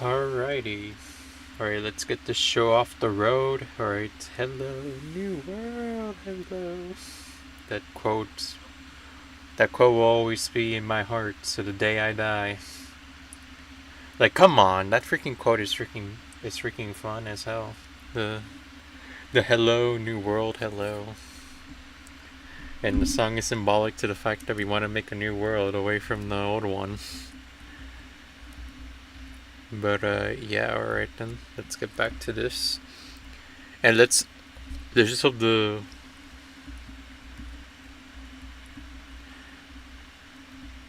Alrighty. Alright, let's get this show off the road. Alright, hello, new world, hello. That quote, that quote will always be in my heart to the day I die. Like, come on, that freaking quote is freaking fun as hell. The, the hello, new world, hello. And the song is symbolic to the fact that we want to make a new world away from the old one. But yeah, alright then. Let's get back to this. And let's just hope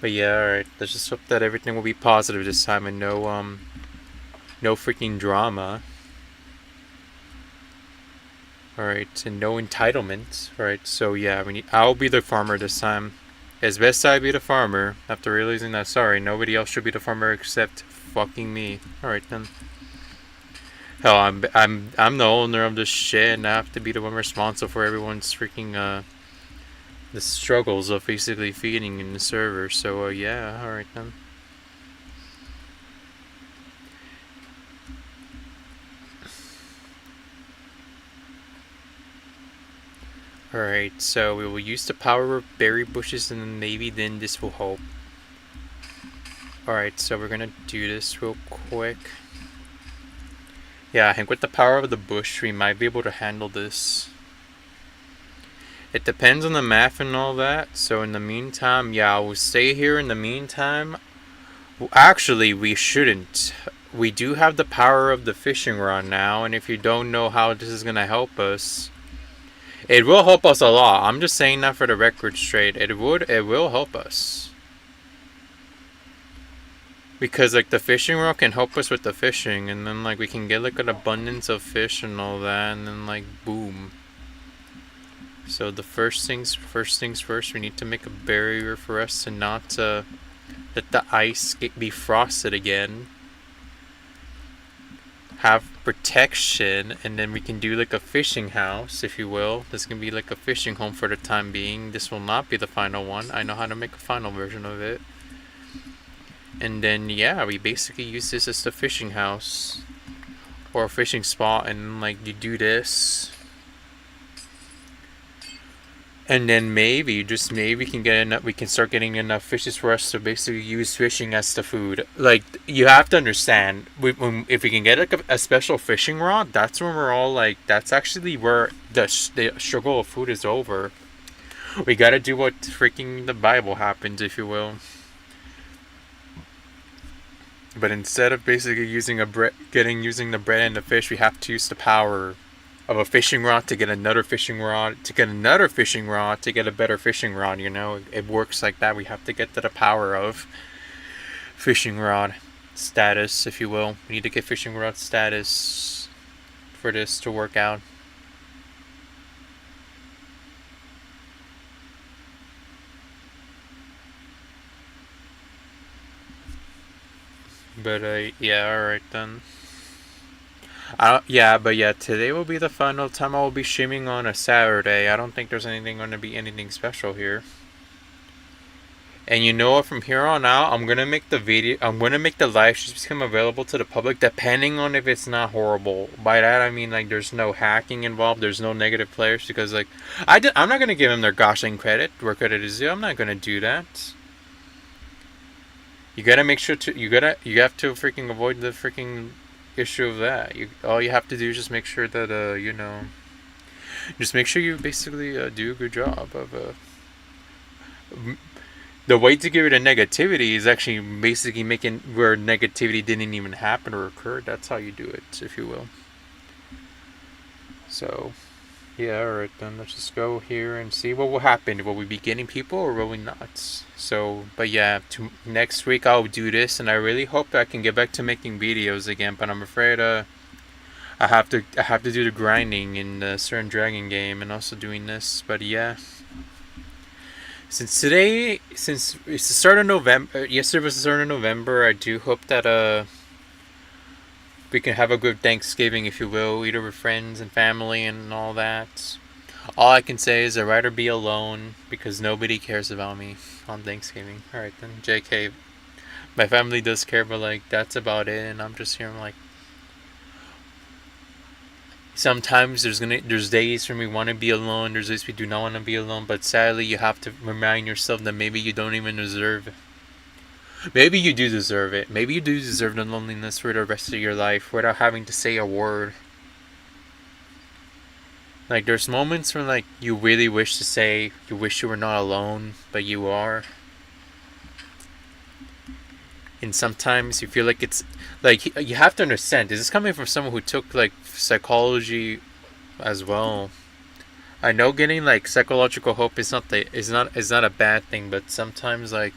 But yeah, alright. Let's just hope that everything will be positive this time and no freaking drama. Alright, and no entitlement. Alright, so yeah, I'll be the farmer this time. As best I be the farmer, after realizing that sorry, nobody else should be the farmer except fucking me. Alright then. Hell, I'm the owner of this shit, and I have to be the one responsible for everyone's freaking the struggles of basically feeding in the server. So yeah, alright then. Alright, so we will use the power of berry bushes and maybe then this will help. Alright, so we're gonna do this real quick. Yeah, I think with the power of the bush we might be able to handle this. It depends on the math and all that, so in the meantime, yeah, I will stay here in the meantime. Well, actually, we shouldn't. We do have the power of the fishing rod now, and if you don't know how this is gonna help us, it will help us a lot. I'm just saying that for the record straight. It will help us. Because like the fishing rod can help us with the fishing, and then like we can get like an abundance of fish and all that, and then like boom. So the first things first, we need to make a barrier for us to not let the ice be frosted again. Have protection, and then we can do like a fishing house, if you will. This can be like a fishing home for the time being. This will not be the final one. I know how to make a final version of it. And then yeah, we basically use this as the fishing house or a fishing spot, and like you do this. And then maybe, just maybe, we can start getting enough fishes for us to basically use fishing as the food. Like, you have to understand, if we can get like a special fishing rod, that's when we're all like, that's actually where the struggle of food is over. We gotta do what freaking the Bible happens, if you will. But instead of basically using the bread and the fish, we have to use the power of a fishing rod to get another fishing rod, to get another fishing rod, to get a better fishing rod, you know? It works like that. We have to get to the power of fishing rod status, if you will. We need to get fishing rod status for this to work out. But yeah, alright then. Today will be the final time I will be streaming on a Saturday. I don't think there's going to be anything special here. And you know what? From here on out, I'm gonna make the live streams become available to the public, depending on if it's not horrible. By that I mean like there's no hacking involved, there's no negative players, because like I'm not gonna give them their gosh dang credit where credit is due. I'm not gonna do that. You gotta make sure you have to freaking avoid the freaking issue of that. All you have to do is just make sure that just make sure you basically do a good job of the way to get rid of negativity is actually basically making where negativity didn't even happen or occur. That's how you do it, if you will. So yeah, alright then, let's just go here and see what will happen. Will we be getting people or will we not? So, but yeah, next week I'll do this, and I really hope I can get back to making videos again, but I'm afraid I have to do the grinding in the certain dragon game and also doing this. But yeah, since it's the start of November, yesterday was the start of November, I do hope that we can have a good Thanksgiving, if you will, either with friends and family and all that. All I can say is I'd rather be alone because nobody cares about me on Thanksgiving. Alright then, JK. My family does care, but like that's about it. And I'm just here. I'm like, sometimes there's days when we want to be alone. There's days we do not want to be alone. But sadly, you have to remind yourself that maybe you don't even deserve it. Maybe you do deserve it. Maybe you do deserve the loneliness for the rest of your life without having to say a word. Like there's moments when like you really wish to say you wish you were not alone, but you are. And sometimes you feel like it's like you have to understand. This is coming from someone who took like psychology as well. I know getting like psychological help is not a bad thing, but sometimes like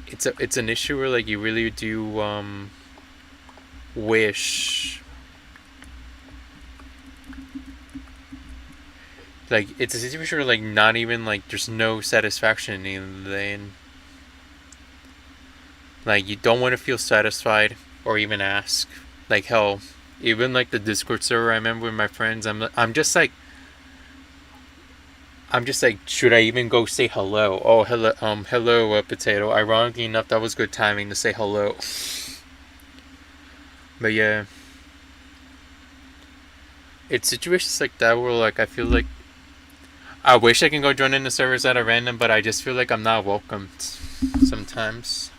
it's an issue where like you really do wish, like it's a situation where like not even like there's no satisfaction in the end. Like you don't want to feel satisfied or even ask. Like hell, even like the Discord server I remember with my friends, I'm just like, should I even go say hello? Oh, hello, potato. Ironically enough, that was good timing to say hello. But yeah, it's situations like that where like I feel like I wish I can go join in the servers at a random, but I just feel like I'm not welcomed sometimes.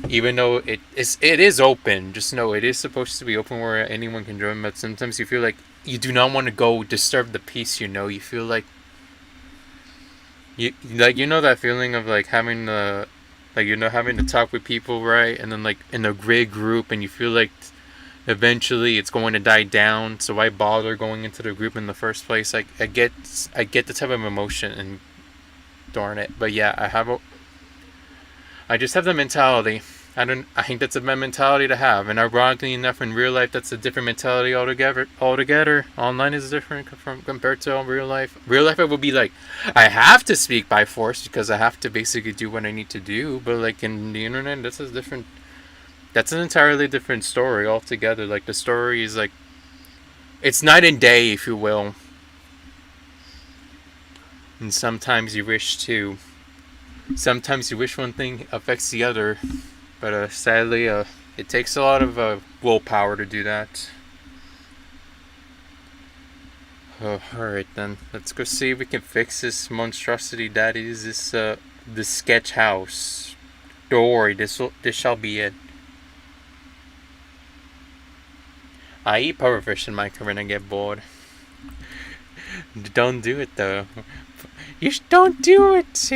Even though it is open, just know it is supposed to be open where anyone can join. But sometimes you feel like you do not want to go disturb the peace. You feel like that feeling of like having having to talk with people, right? And then like in a great group, and you feel like eventually it's going to die down. So why bother going into the group in the first place? Like I get the type of emotion, and darn it. But yeah, I just have the mentality. I think that's a bad mentality to have, and ironically enough, in real life, that's a different mentality altogether. Altogether, online is different compared to real life. Real life, it would be like, I have to speak by force because I have to basically do what I need to do. But like in the internet, that's a different. That's an entirely different story altogether. Like the story is like, it's night and day, if you will. And sometimes you wish one thing affects the other, but sadly, it takes a lot of willpower to do that. Alright then, let's go see if we can fix this monstrosity that is this sketch house. Don't worry, this shall be it. I eat pufferfish in Minecraft when I get bored. Don't do it though. Don't do it.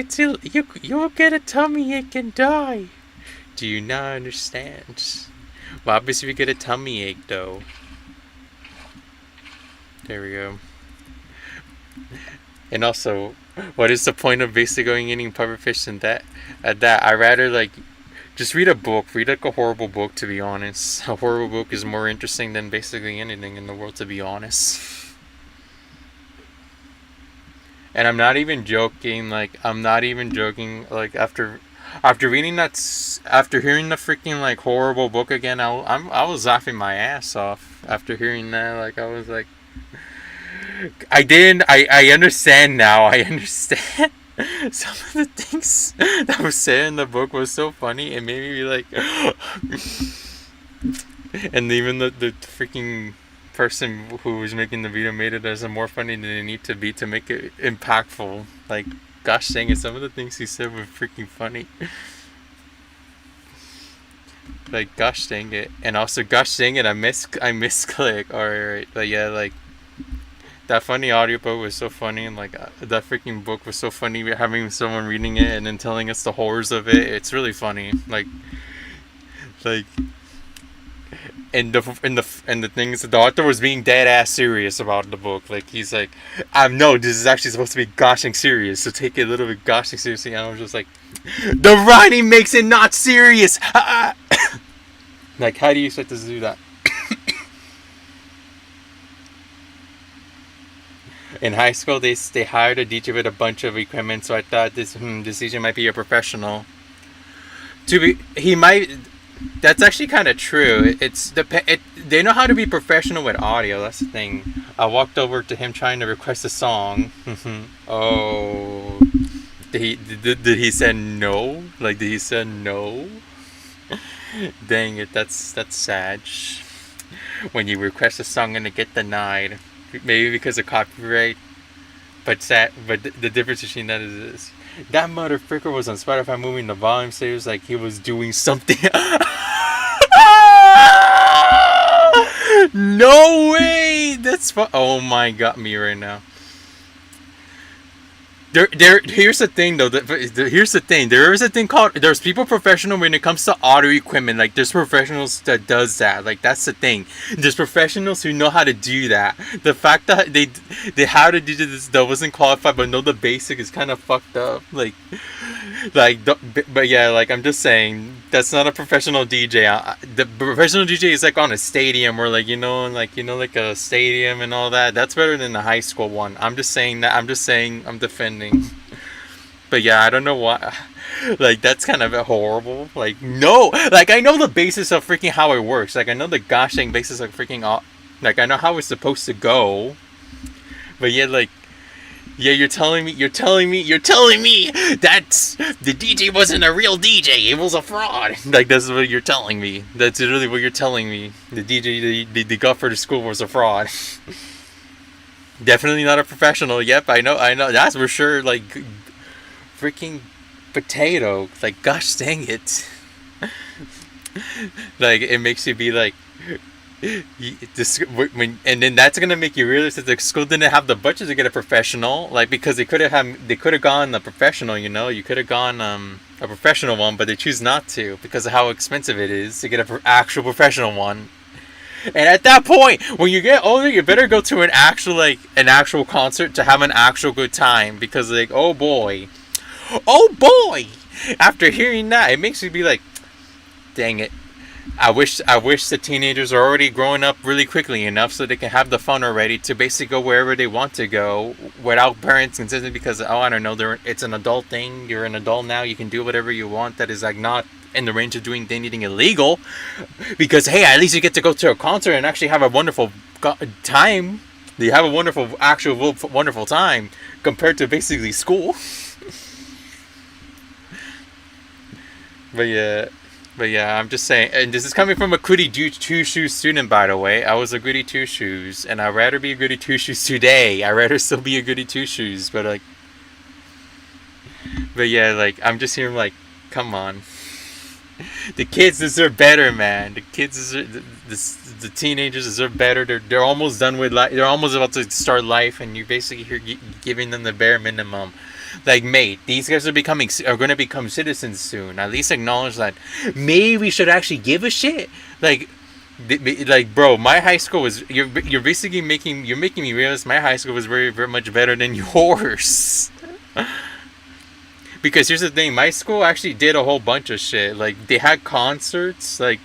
You'll get a tummy ache and die. Do you not understand? Well, obviously we get a tummy ache though. There we go. And also, what is the point of basically going eating pufferfish and that? At that, I rather like just read a book. Read like a horrible book. To be honest, a horrible book is more interesting than basically anything in the world. To be honest. And I'm not even joking. Like I'm not even joking. Like after reading after hearing the freaking like horrible book again, I was laughing my ass off after hearing that. Like I was like, I didn't. I understand now. I understand. Some of the things that were said in the book was so funny. It made me be like, and even the freaking person who was making the video made it as a more funny than it need to be to make it impactful. Like, gosh dang it, some of the things he said were freaking funny. Like, gosh dang it, and also gosh dang it, I misclick. Alright, but yeah, like that funny audiobook was so funny, and like that freaking book was so funny. Having someone reading it and then telling us the horrors of it, it's really funny. Like. And the things the author was being dead ass serious about the book. Like he's like, no, this is actually supposed to be goshing serious, so take it a little bit goshing seriously. And I was just like, the writing makes it not serious. Like, how do you expect us to do that? In high school, they hired a teacher with a bunch of equipment, so I thought this teacher might be a professional. He might. That's actually kind of true. They know how to be professional with audio. That's the thing. I walked over to him trying to request a song. Oh, did he say no? Like, did he say no? Dang it, that's sad. When you request a song and it get denied, maybe because of copyright. But the difference between that is this. That motherfucker was on Spotify moving the volume, so it was like he was doing something. No way! Oh my god, me right now. Here's the thing though. Here's the thing. There is a thing called. There's people professional when it comes to audio equipment. Like there's professionals that does that. Like that's the thing. There's professionals who know how to do that. The fact that they how to do this that wasn't qualified but know the basic is kind of fucked up. But yeah, like I'm just saying, that's not a professional DJ. The professional DJ is like on a stadium or like like a stadium and all that. That's better than the high school one. I'm just saying that. I'm just saying I'm defending. But yeah, I don't know why. Like that's kind of horrible. Like no, like I know the basis of freaking how it works. Like I know the gosh dang basis of freaking like I know how it's supposed to go. But yeah, like. Yeah, you're telling me that the DJ wasn't a real DJ. It was a fraud. Like that's what you're telling me. That's really what you're telling me. The DJ the Guffer school was a fraud. Definitely not a professional. Yep, I know. That's for sure. Like freaking potato. Like gosh dang it. Like it makes you be like. And then that's gonna make you realize that the school didn't have the budget to get a professional, like because they could have gone a professional, you could have gone a professional one, but they choose not to because of how expensive it is to get an actual professional one. And at that point, when you get older, you better go to an actual concert to have an actual good time because like oh boy, after hearing that, it makes you be like, dang it. I wish the teenagers are already growing up really quickly enough so they can have the fun already to basically go wherever they want to go without parents insisting because I don't know it's an adult thing. You're an adult now. You can do whatever you want. That is like not in the range of doing anything illegal. Because hey, at least you get to go to a concert and actually have a wonderful time. You have a wonderful time compared to basically school. But yeah, I'm just saying, and this is coming from a goody two-shoes student, by the way. I was a goody two-shoes, and I'd rather be a goody two-shoes today. I'd rather still be a goody two-shoes, but yeah, like, I'm just hearing, like, come on. The kids deserve better, man. The kids deserve, the teenagers deserve better. They're almost done with life. They're almost about to start life, and you're basically giving them the bare minimum. Like, mate, these guys are going to become citizens soon. At least acknowledge that. Maybe we should actually give a shit. Like, bro, my high school was. You're basically making me realize my high school was very, very much better than yours. Because here's the thing, my school actually did a whole bunch of shit. Like, they had concerts, like,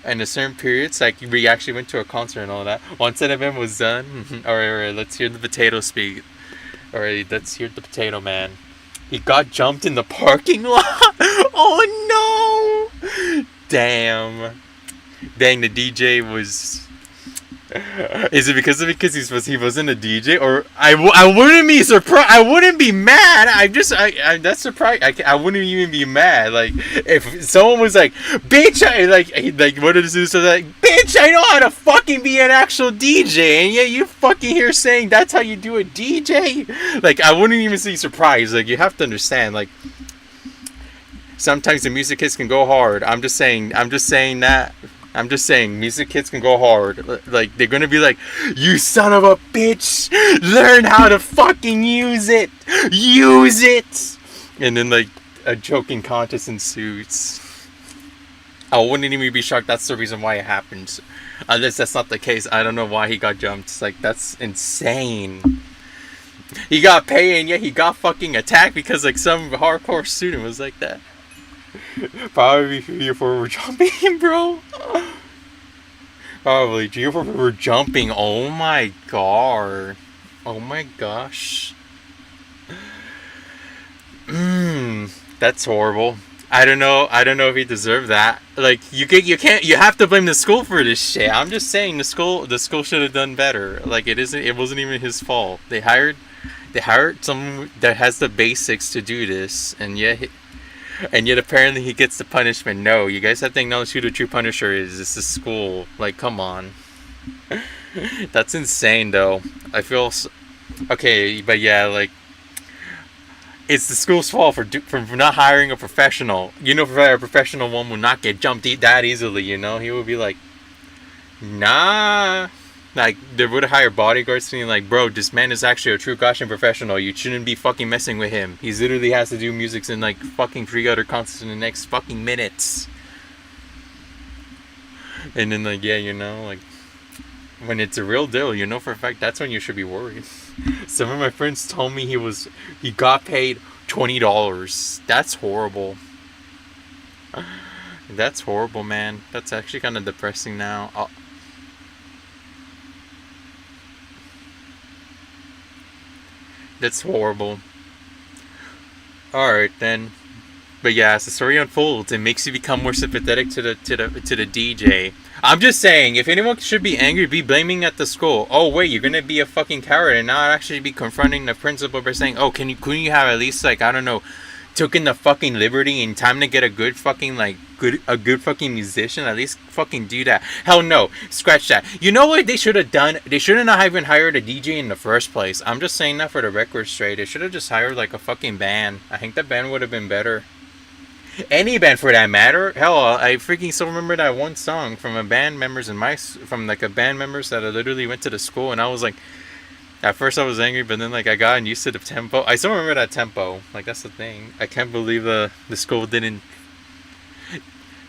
in a certain periods. Like, we actually went to a concert and all that. Once that event was done, alright, let's hear the potato speak. Alright, let's hear the potato man. He got jumped in the parking lot. Oh no! Damn, the DJ was. Is it because he wasn't a DJ, or I wouldn't be surprised. I wouldn't be mad. I'm that's surprised. I wouldn't even be mad. Like if someone was like, "Bitch," what did this do? So like, "Bitch, I know how to fucking be an actual DJ," and yeah, you fucking here saying that's how you do a DJ. Like I wouldn't even be surprised. Like you have to understand. Like sometimes the music hits can go hard. I'm just saying that. I'm just saying, music kids can go hard. Like, they're gonna be like, "You son of a bitch! Learn how to fucking use it! Use it!" And then, like, a joking contest ensues. I wouldn't even be shocked that's the reason why it happened. Unless that's not the case, I don't know why he got jumped. Like, that's insane. He got paid, and yet he got fucking attacked because, like, some hardcore student was like that. Probably 3 or 4 were jumping, bro. Probably 3 or 4 were jumping. Oh my god. Oh my gosh. That's horrible. I don't know. I don't know if he deserved that. Like you can't. You have to blame the school for this shit. I'm just saying the school should have done better. Like it isn't. It wasn't even his fault. They hired someone that has the basics to do this, and yet apparently he gets the punishment. No, you guys have to acknowledge who the true punisher is. It's the school. Like come on. That's insane though. I feel okay, but yeah, like it's the school's fault for not hiring a professional. You know, a professional one will not get jumped that easily. You know, he would be like, nah. Like they would hire bodyguards and like, bro, this man is actually a true costume professional. You shouldn't be fucking messing with him. He literally has to do music in like fucking 3 other concerts in the next fucking minutes. And then like yeah, you know, like when it's a real deal, you know for a fact that's when you should be worried. Some of my friends told me he got paid $20. That's horrible. That's horrible, man. That's actually kind of depressing now. That's horrible. All right then. But yeah, as the story unfolds, it makes you become more sympathetic to the DJ. I'm just saying, if anyone should be angry, be blaming at the school. Oh wait, you're gonna be a fucking coward and not actually be confronting the principal by saying, "Oh, couldn't you have at least like I don't know, taken the fucking liberty in time to get a good fucking like a good fucking musician? At least fucking do that." Hell no, scratch that. You know what they should have done? They shouldn't have even hired a DJ in the first place. I'm just saying that for the record straight. They should have just hired like a fucking band. I think the band would have been better. Any band for that matter. Hell, I freaking still remember that one song from a band members from like a band members that I literally went to the school, and I was like, at first I was angry, but then like I got used to the tempo. I still remember that tempo. Like that's the thing. I can't believe the school didn't.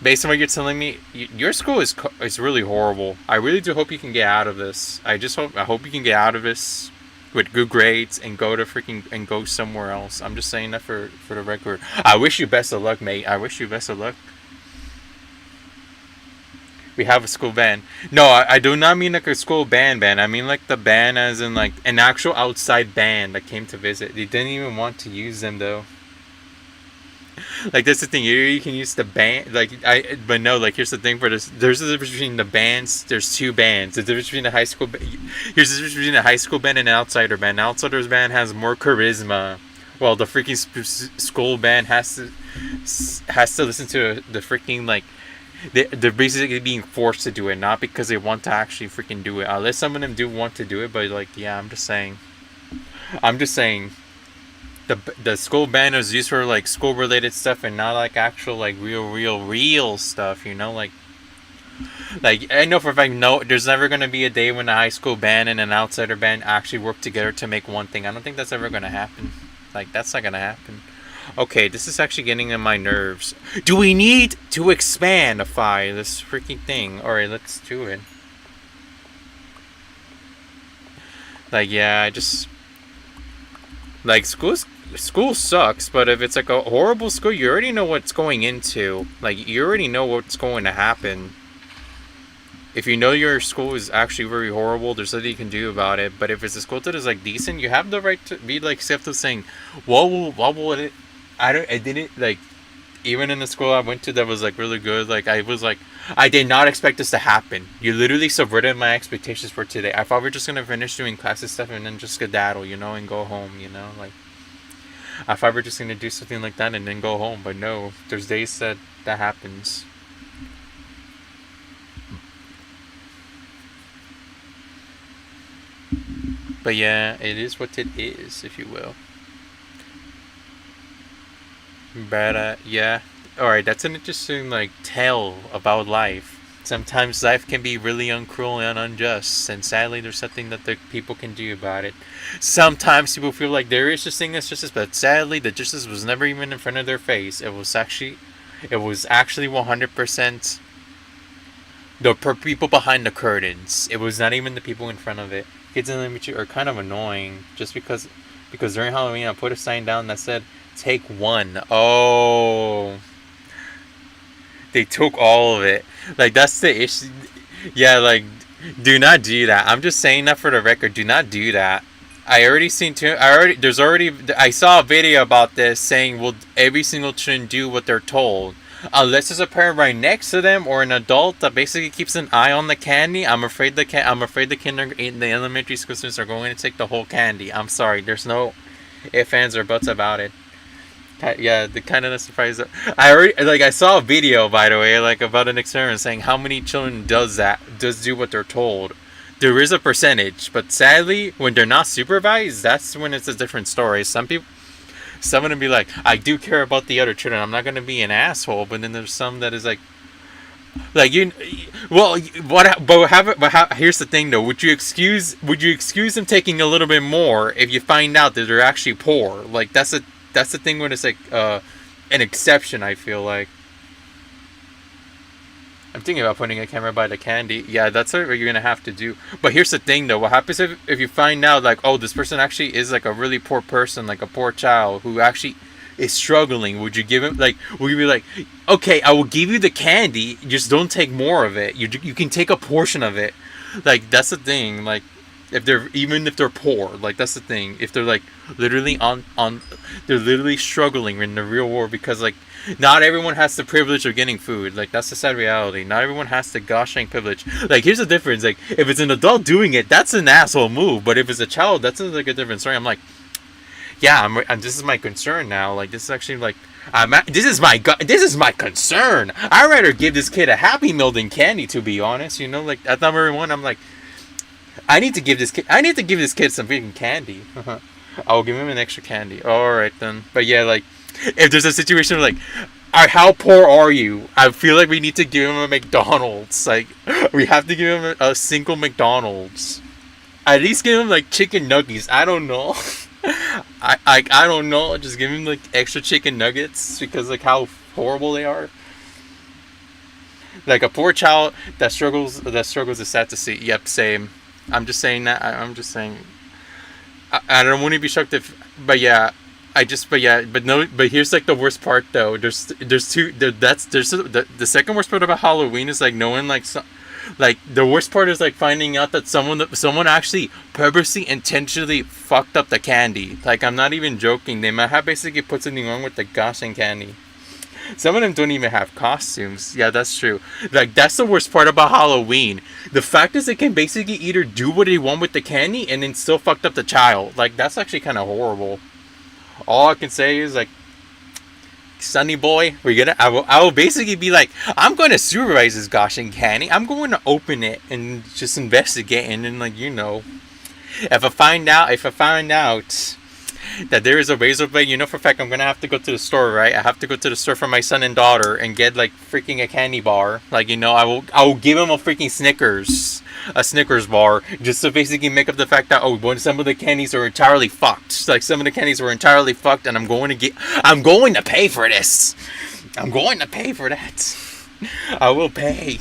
Based on what you're telling me, your school is really horrible. I really do hope you can get out of this. I hope you can get out of this with good grades and go somewhere else. I'm just saying that for the record. I wish you best of luck, mate. I wish you best of luck. We have a school band. No, I do not mean like a school band. I mean like the band as in like an actual outside band that came to visit. They didn't even want to use them though. Like that's the thing. You can use the band. But no. Like here's the thing for this. There's a difference between the bands. There's two bands. The difference between the high school. Here's the difference between a high school band and an outsider band. An outsider's band has more charisma, while the freaking school band has to listen to the freaking like. They're basically being forced to do it, not because they want to actually freaking do it. Unless some of them do want to do it, but like yeah, I'm just saying. The school band is used for like school related stuff and not like actual like real stuff, you know, like I know for a fact no there's never gonna be a day when a high school band and an outsider band actually work together to make one thing. I don't think that's ever gonna happen. Like that's not gonna happen. Okay, this is actually getting on my nerves. Do we need to expandify this freaking thing? Alright, let's do it. Like yeah, I just like school sucks, but if it's like a horrible school, you already know what's going into. Like you already know what's going to happen. If you know your school is actually very horrible, there's nothing you can do about it. But if it's a school that is like decent, you have the right to be like skeptical, saying, what will it? I didn't like. Even in the school I went to that was like really good. Like I did not expect this to happen. You literally subverted my expectations for today. I thought we were just gonna finish doing classes stuff and then just skedaddle, you know, and go home, you know, like. I thought we were just gonna do something like that and then go home, but no, there's days that happens. But yeah, it is what it is, if you will. But yeah, all right. That's an interesting like tale about life. Sometimes life can be really uncruel and unjust, and sadly, there's nothing that the people can do about it. Sometimes people feel like there is this thing as justice, but sadly, the justice was never even in front of their face. It was actually 100% the people behind the curtains. It was not even the people in front of it. Kids in elementary are kind of annoying, just because during Halloween I put a sign down that said "Take one." Oh, they took all of it. Like that's the issue. Yeah, like do not do that. I'm just saying that for the record. Do not do that. I already seen too. I saw a video about this saying, "Will every single children do what they're told?" Unless there's a parent right next to them or an adult that basically keeps an eye on the candy, I'm afraid the elementary school students are going to take the whole candy. I'm sorry, there's no ifs, ands, or buts about it. Yeah, the kind of surprise. I saw a video, by the way, like about an experiment saying how many children does do what they're told. There is a percentage, but sadly, when they're not supervised, that's when it's a different story. Some of them be like, I do care about the other children. I'm not gonna be an asshole. But then there's some that is like you. Well, here's the thing though. Would you excuse them taking a little bit more if you find out that they're actually poor? Like that's the thing when it's like an exception. I feel like. I'm thinking about putting a camera by the candy. Yeah, that's what you're gonna have to do. But here's the thing, though. What happens if you find out, like, oh, this person actually is like a really poor person, like a poor child who actually is struggling? Would you give him like? Would you be like, okay, I will give you the candy, just don't take more of it. You can take a portion of it. Like that's the thing. Like if they're poor, like that's the thing. If they're like literally they're literally struggling in the real world because like not everyone has the privilege of getting food. Like that's the sad reality. Not everyone has the gosh dang privilege. Like here's the difference. Like if it's an adult doing it, that's an asshole move. But if it's a child, that's like a different story. I'm like, yeah, this is my concern now. Like this is actually like. This is my concern. I'd rather give this kid a Happy Meal than candy, to be honest. You know, like at number one, I'm like, I need to give this kid some freaking candy. I'll give him an extra candy. All right then. But yeah, like if there's a situation where, like, how poor are you? I feel like we need to give him a McDonald's. Like we have to give him a single McDonald's. At least give him like chicken nuggets. I don't know. I don't know. Just give him like extra chicken nuggets because like how horrible they are. Like a poor child that struggles is sad to see. Yep, same. I'm just saying that. I'm just saying. I don't want to be shocked if, but yeah, but no, but here's like the worst part though. The second worst part about Halloween is like no one like the worst part is like finding out that someone actually purposely intentionally fucked up the candy. Like I'm not even joking. They might have basically put something wrong with the gosh and candy. Some of them don't even have costumes. Yeah, that's true. Like, that's the worst part about Halloween. The fact is they can basically either do what they want with the candy and then still fucked up the child. Like, that's actually kind of horrible. All I can say is, like, Sonny boy, I will basically be like, I'm going to supervise this gosh and candy. I'm going to open it and just investigate. And then, like, you know, if I find out that there is a razor blade, you know for a fact I'm gonna have to go to the store, right? I have to go to the store for my son and daughter and get like freaking a candy bar. Like, you know, I will give him a freaking Snickers bar, just to basically make up the fact that some of the candies are entirely fucked. Like some of the candies were entirely fucked, and I'm going to pay for this. I'm going to pay for that. I will pay.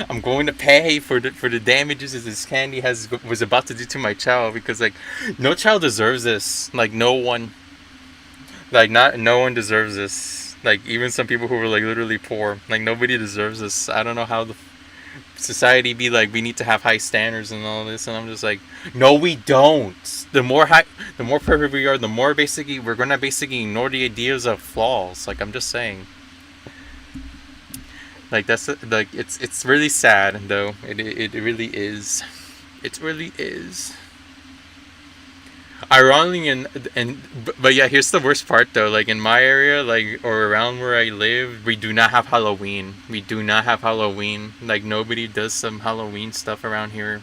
I'm going to pay for the damages that this candy was about to do to my child, because like no child deserves this. Like no one deserves this. Like even some people who were like literally poor, like nobody deserves this. I don't know how the society be like we need to have high standards and all this, and I'm just like, no, we don't. The more perfect we are, the more basically we're gonna basically ignore the ideas of flaws. Like I'm just saying. Like that's like it's really sad though. It really is. It really is. Ironically, but yeah, here's the worst part though. Like in my area, like or around where I live, we do not have Halloween. We do not have Halloween. Like nobody does some Halloween stuff around here.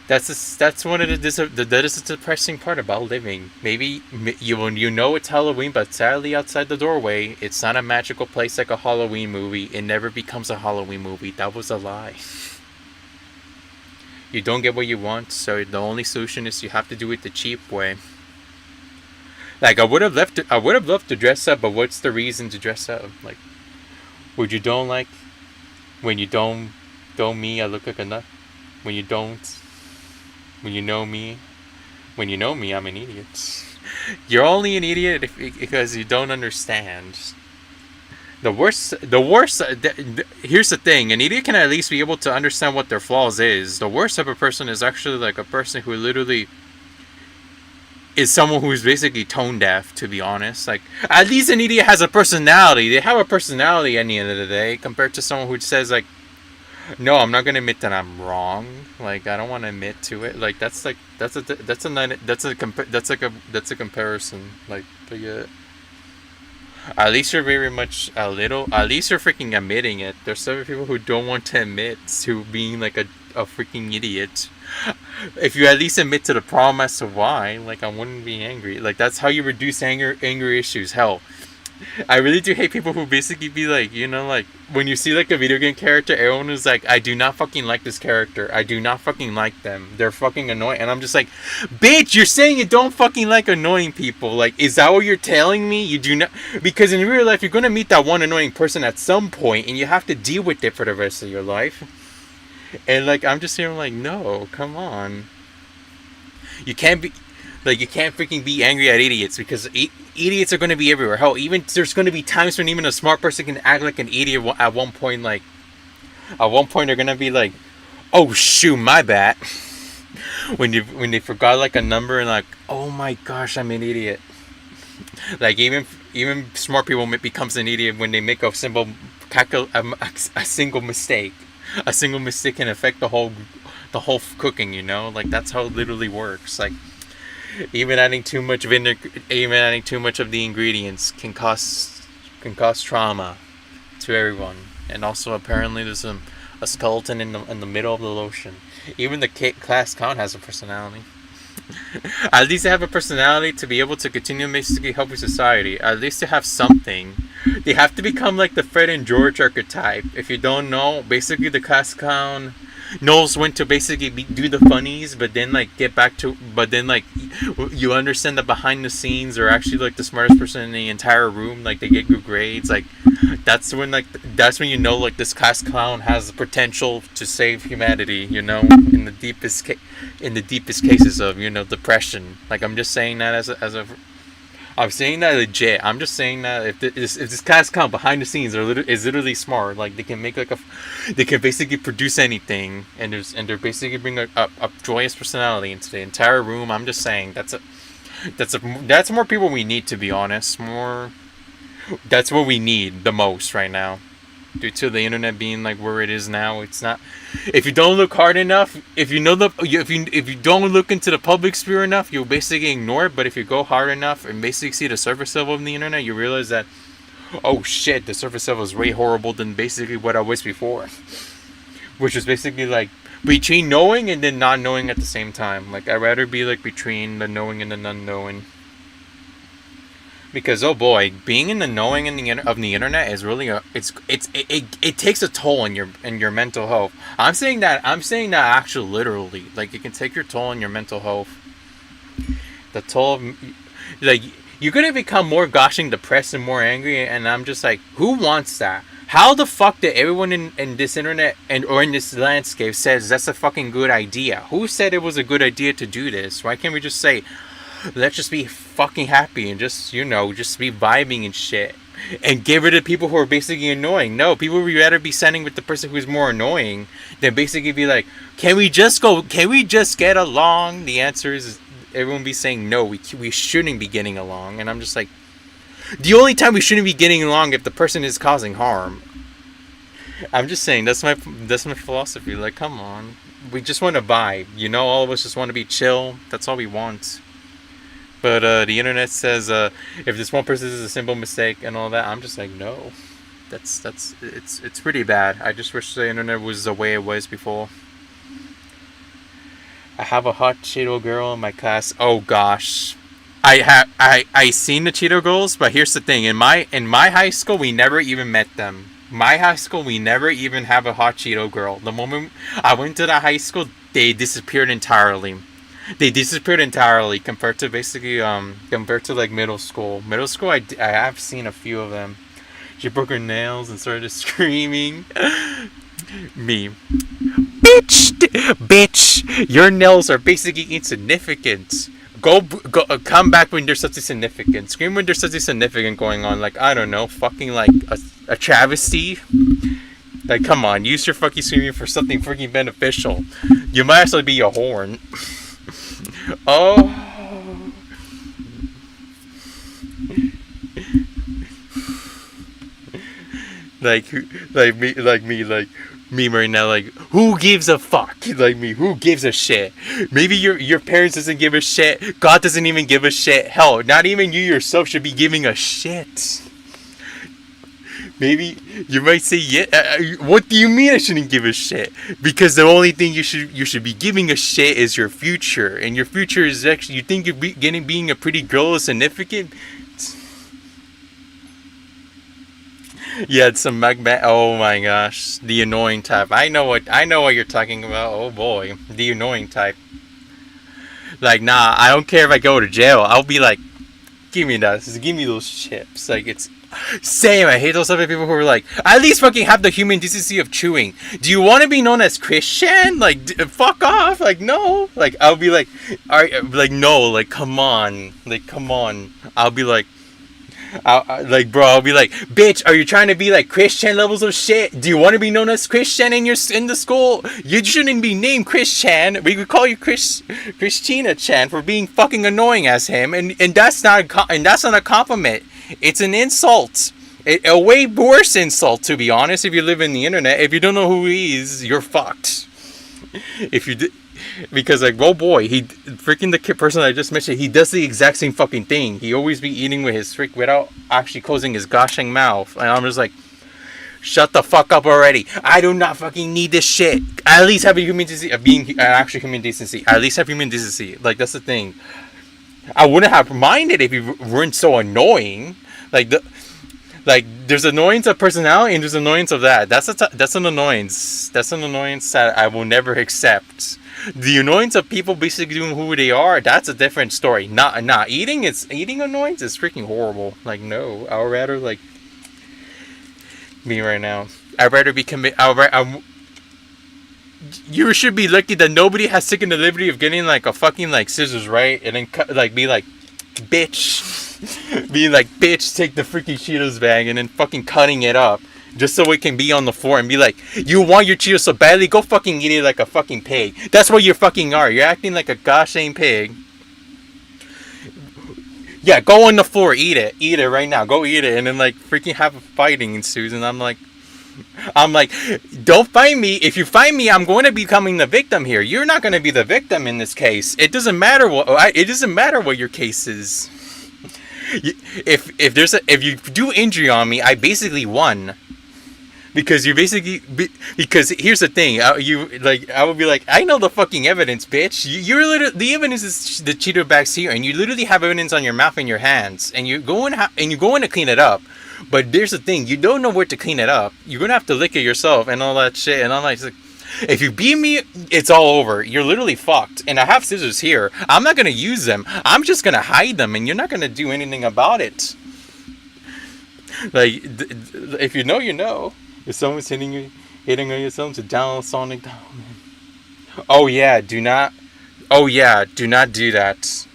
That's one of that is the depressing part about living. Maybe you know it's Halloween, but sadly outside the doorway, it's not a magical place like a Halloween movie. It never becomes a Halloween movie. That was a lie. You don't get what you want, so the only solution is you have to do it the cheap way. Like I would have loved to dress up, but what's the reason to dress up? Like, would you don't like when you don't me? I look like a nut. When you don't. When you know me, I'm an idiot. You're only an idiot because you don't understand. Here's the thing: an idiot can at least be able to understand what their flaws is. The worst type of person is actually like a person who literally is someone who's basically tone deaf. To be honest, like at least an idiot has a personality. They have a personality at the end of the day, compared to someone who says like, "No, I'm not gonna admit that I'm wrong. Like I don't want to admit to it." Like that's a comparison. Like but yeah. At least you're very much a little. At least you're freaking admitting it. There's some people who don't want to admit to being like a freaking idiot. If you at least admit to the problem as to why, like I wouldn't be angry. Like that's how you reduce anger issues. Hell, I really do hate people who basically be like, like when you see like a video game character, everyone is like, I do not fucking like this character. I do not fucking like them. They're fucking annoying. And I'm just like, bitch, you're saying you don't fucking like annoying people. Like, is that what you're telling me? You do not, because in real life, you're gonna meet that one annoying person at some point, and you have to deal with it for the rest of your life. And like, I'm just here like, no, come on. You can't be like you can't freaking be angry at idiots because idiots are going to be everywhere. Hell, even there's going to be times when even a smart person can act like an idiot at one point. Like at one point, they're going to be like, "Oh shoot, my bad." when they forgot like a number and like, "Oh my gosh, I'm an idiot." Like even smart people becomes an idiot when they make a simple a single mistake. A single mistake can affect the whole cooking. Like that's how it literally works. Like even adding too much vinegar, even adding too much of the ingredients can cause trauma to everyone. And also apparently there's a skeleton in the middle of the lotion. Even the class clown has a personality. At least they have a personality to be able to continue basically helping society. At least they have something. They have to become like the Fred and George archetype. If you don't know, basically the class clown knows when to basically do the funnies, but then like get back to, but then like you understand that behind the scenes they're actually like the smartest person in the entire room. Like they get good grades. Like that's when you know like this class clown has the potential to save humanity. In the deepest cases of depression. Like I'm just saying that I'm saying that legit. I'm just saying that if this class count behind the scenes is literally smart, like they can make they can basically produce anything, and they're basically bring a joyous personality into the entire room. I'm just saying that's more people we need, to be honest. That's what we need the most right now. Due to the internet being like where it is now, it's not. If you don't look hard enough, if you don't look into the public sphere enough, you'll basically ignore it. But if you go hard enough and basically see the surface level of the internet, you realize that, oh shit, the surface level is way horrible than basically what I was before, which is basically like between knowing and then not knowing at the same time. Like I'd rather be like between the knowing and the unknowing. Because oh boy, being in the knowing of the internet is really it takes a toll on your mental health. I'm saying that actually literally, like it can take your toll on your mental health. The toll of, like you're gonna become more goshing depressed and more angry, and I'm just like, who wants that? How the fuck did everyone in this internet or in this landscape says that's a fucking good idea? Who said it was a good idea to do this? Why can't we just say, let's just be fucking happy and just be vibing and shit, and get rid of people who are basically annoying? No, people would rather be sending with the person who's more annoying than basically be like, can we just get along? The answer is everyone be saying no, we shouldn't be getting along. And I'm just like, the only time we shouldn't be getting along if the person is causing harm. I'm just saying that's my philosophy. Like, come on, we just want to vibe, all of us just want to be chill. That's all we want. But the internet says if this one person is a simple mistake and all that, I'm just like, no, it's pretty bad. I just wish the internet was the way it was before. I have a hot Cheeto girl in my class. Oh gosh, I seen the Cheeto girls, but here's the thing: in my high school, we never even met them. My high school, we never even have a hot Cheeto girl. The moment I went to that high school, they disappeared entirely. Compared to basically compared to like middle school. I have seen a few of them. She broke her nails and started screaming. Me, bitch, your nails are basically insignificant. Go, come back when there's something significant. Scream when there's something significant going on. Like, I don't know, fucking like a travesty. Like, come on, use your fucking screaming for something freaking beneficial. You might as well be a horn. Oh. like, like me right now, like, who gives a fuck? Like me, who gives a shit? Maybe your parents doesn't give a shit. God doesn't even give a shit. Hell, not even you yourself should be giving a shit. Maybe you might say, yeah. What do you mean I shouldn't give a shit? Because the only thing you should be giving a shit is your future, and your future is actually, you think being a pretty girl is significant? Yeah, it's some magma. Oh my gosh, the annoying type. I know what you're talking about. Oh boy, the annoying type. Like, nah, I don't care if I go to jail. I'll be like, give me that. Just give me those chips. Like, it's same. I hate those other people who are like, at least fucking have the human decency of chewing. Do you want to be known as Christian? Like, fuck off. Like, no. Like, I'll be like, like, no. Like, come on. Like, come on. I'll be like, like, bro, I'll be like, bitch, are you trying to be like Christian levels of shit? Do you want to be known as Christian in the school? You shouldn't be named Christian. We could call you Christina Chan for being fucking annoying as him, and that's not a compliment. It's an insult. A way worse insult, to be honest. If you live in the internet, if you don't know who he is, you're fucked. If you did. Because, like, oh boy, he freaking the person I just mentioned, he does the exact same fucking thing. He always be eating with his without actually closing his goshing mouth. And I'm just like, shut the fuck up already. I do not fucking need this shit. At least have a human decency of being actual human decency. At least have human decency. Like, that's the thing. I wouldn't have minded if you weren't so annoying. Like, there's annoyance of personality and there's annoyance of that. That's an annoyance. That's an annoyance that I will never accept. The annoyance of people basically doing who they are, that's a different story. Not eating annoyance is freaking horrible. Like, no, I would rather, like, me right now. I'd rather be you should be lucky that nobody has taken the liberty of getting like a fucking like scissors, right? And then cut, like, be like, bitch, be like, bitch, take the freaking Cheetos bag, and then fucking cutting it up. Just so it can be on the floor and be like, you want your Cheetos so badly? Go fucking eat it like a fucking pig. That's what you fucking are. You're acting like a gosh dang pig. Yeah, go on the floor, eat it. Eat it right now. Go eat it. And then, like, freaking have a fighting ensues. And I'm like, don't find me. If you find me, I'm going to be becoming the victim here. You're not going to be the victim in this case. It doesn't matter what your case is. If you do injury on me, I basically won. Because because here's the thing, I would be like, I know the fucking evidence, bitch. You're literally, the evidence is the Cheeto bags here, and you literally have evidence on your mouth and your hands, and you're going to clean it up. But there's the thing, you don't know where to clean it up. You're gonna have to lick it yourself and all that shit. And I'm like, if you beat me, it's all over. You're literally fucked. And I have scissors here. I'm not gonna use them. I'm just gonna hide them, and you're not gonna do anything about it. Like, if you know, you know. If someone's hitting on you, someone to download Sonic down. Oh yeah, do not do that.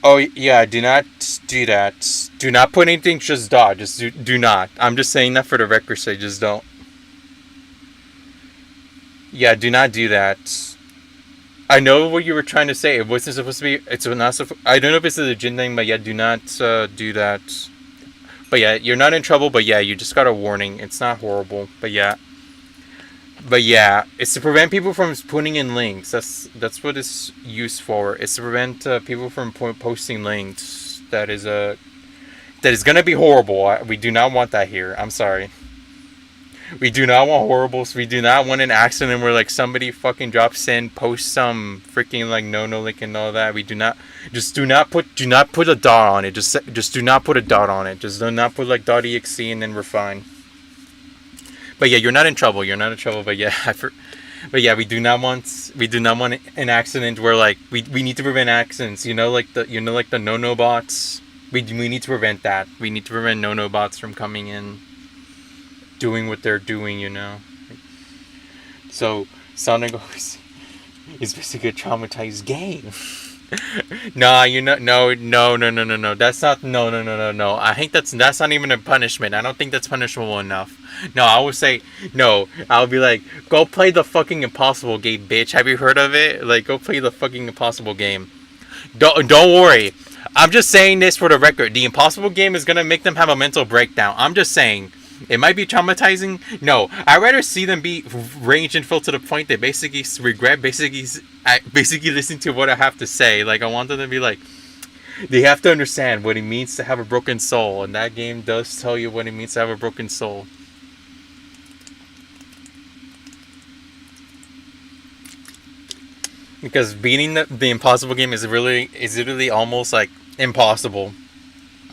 Oh yeah, do not do that. Do not put anything, just dot. Just do not. I'm just saying that for the record sake, just don't. Yeah, do not do that. I know what you were trying to say. It wasn't supposed to be, it's not I don't know if it's a legit thing, but yeah, do not do that. But yeah, you're not in trouble, but yeah, you just got a warning. It's not horrible, but yeah. But yeah, it's to prevent people from putting in links. That's what it's used for. It's to prevent people from posting links. That is gonna be horrible. We do not want that here. I'm sorry. We do not want horribles. We do not want an accident where like somebody fucking drops in, posts some freaking like no link and all that. We do not. Just do not put a dot on it. Just do not put a dot on it. Just do not put like .exe and then we're fine. But yeah, you're not in trouble. You're not in trouble. But yeah, but yeah, we do not want an accident where like we need to prevent accidents. You know, like the no bots. We need to prevent that. We need to prevent no bots from coming in, doing what they're doing. You know. So Sonic always. It's basically a traumatized game. Nah, no. That's not, no. I think that's not even a punishment. I don't think that's punishable enough. No, I would say no. I'll be like, go play the fucking impossible game, bitch. Have you heard of it? Like, go play the fucking impossible game. Don't worry. I'm just saying this for the record. The impossible game is gonna make them have a mental breakdown. I'm just saying. It might be traumatizing. No, I'd rather see them be rage and filled to the point they basically regret basically listening to what I have to say. Like, I want them to be like, they have to understand what it means to have a broken soul, and that game does tell you what it means to have a broken soul. Because beating the impossible game is literally almost like impossible.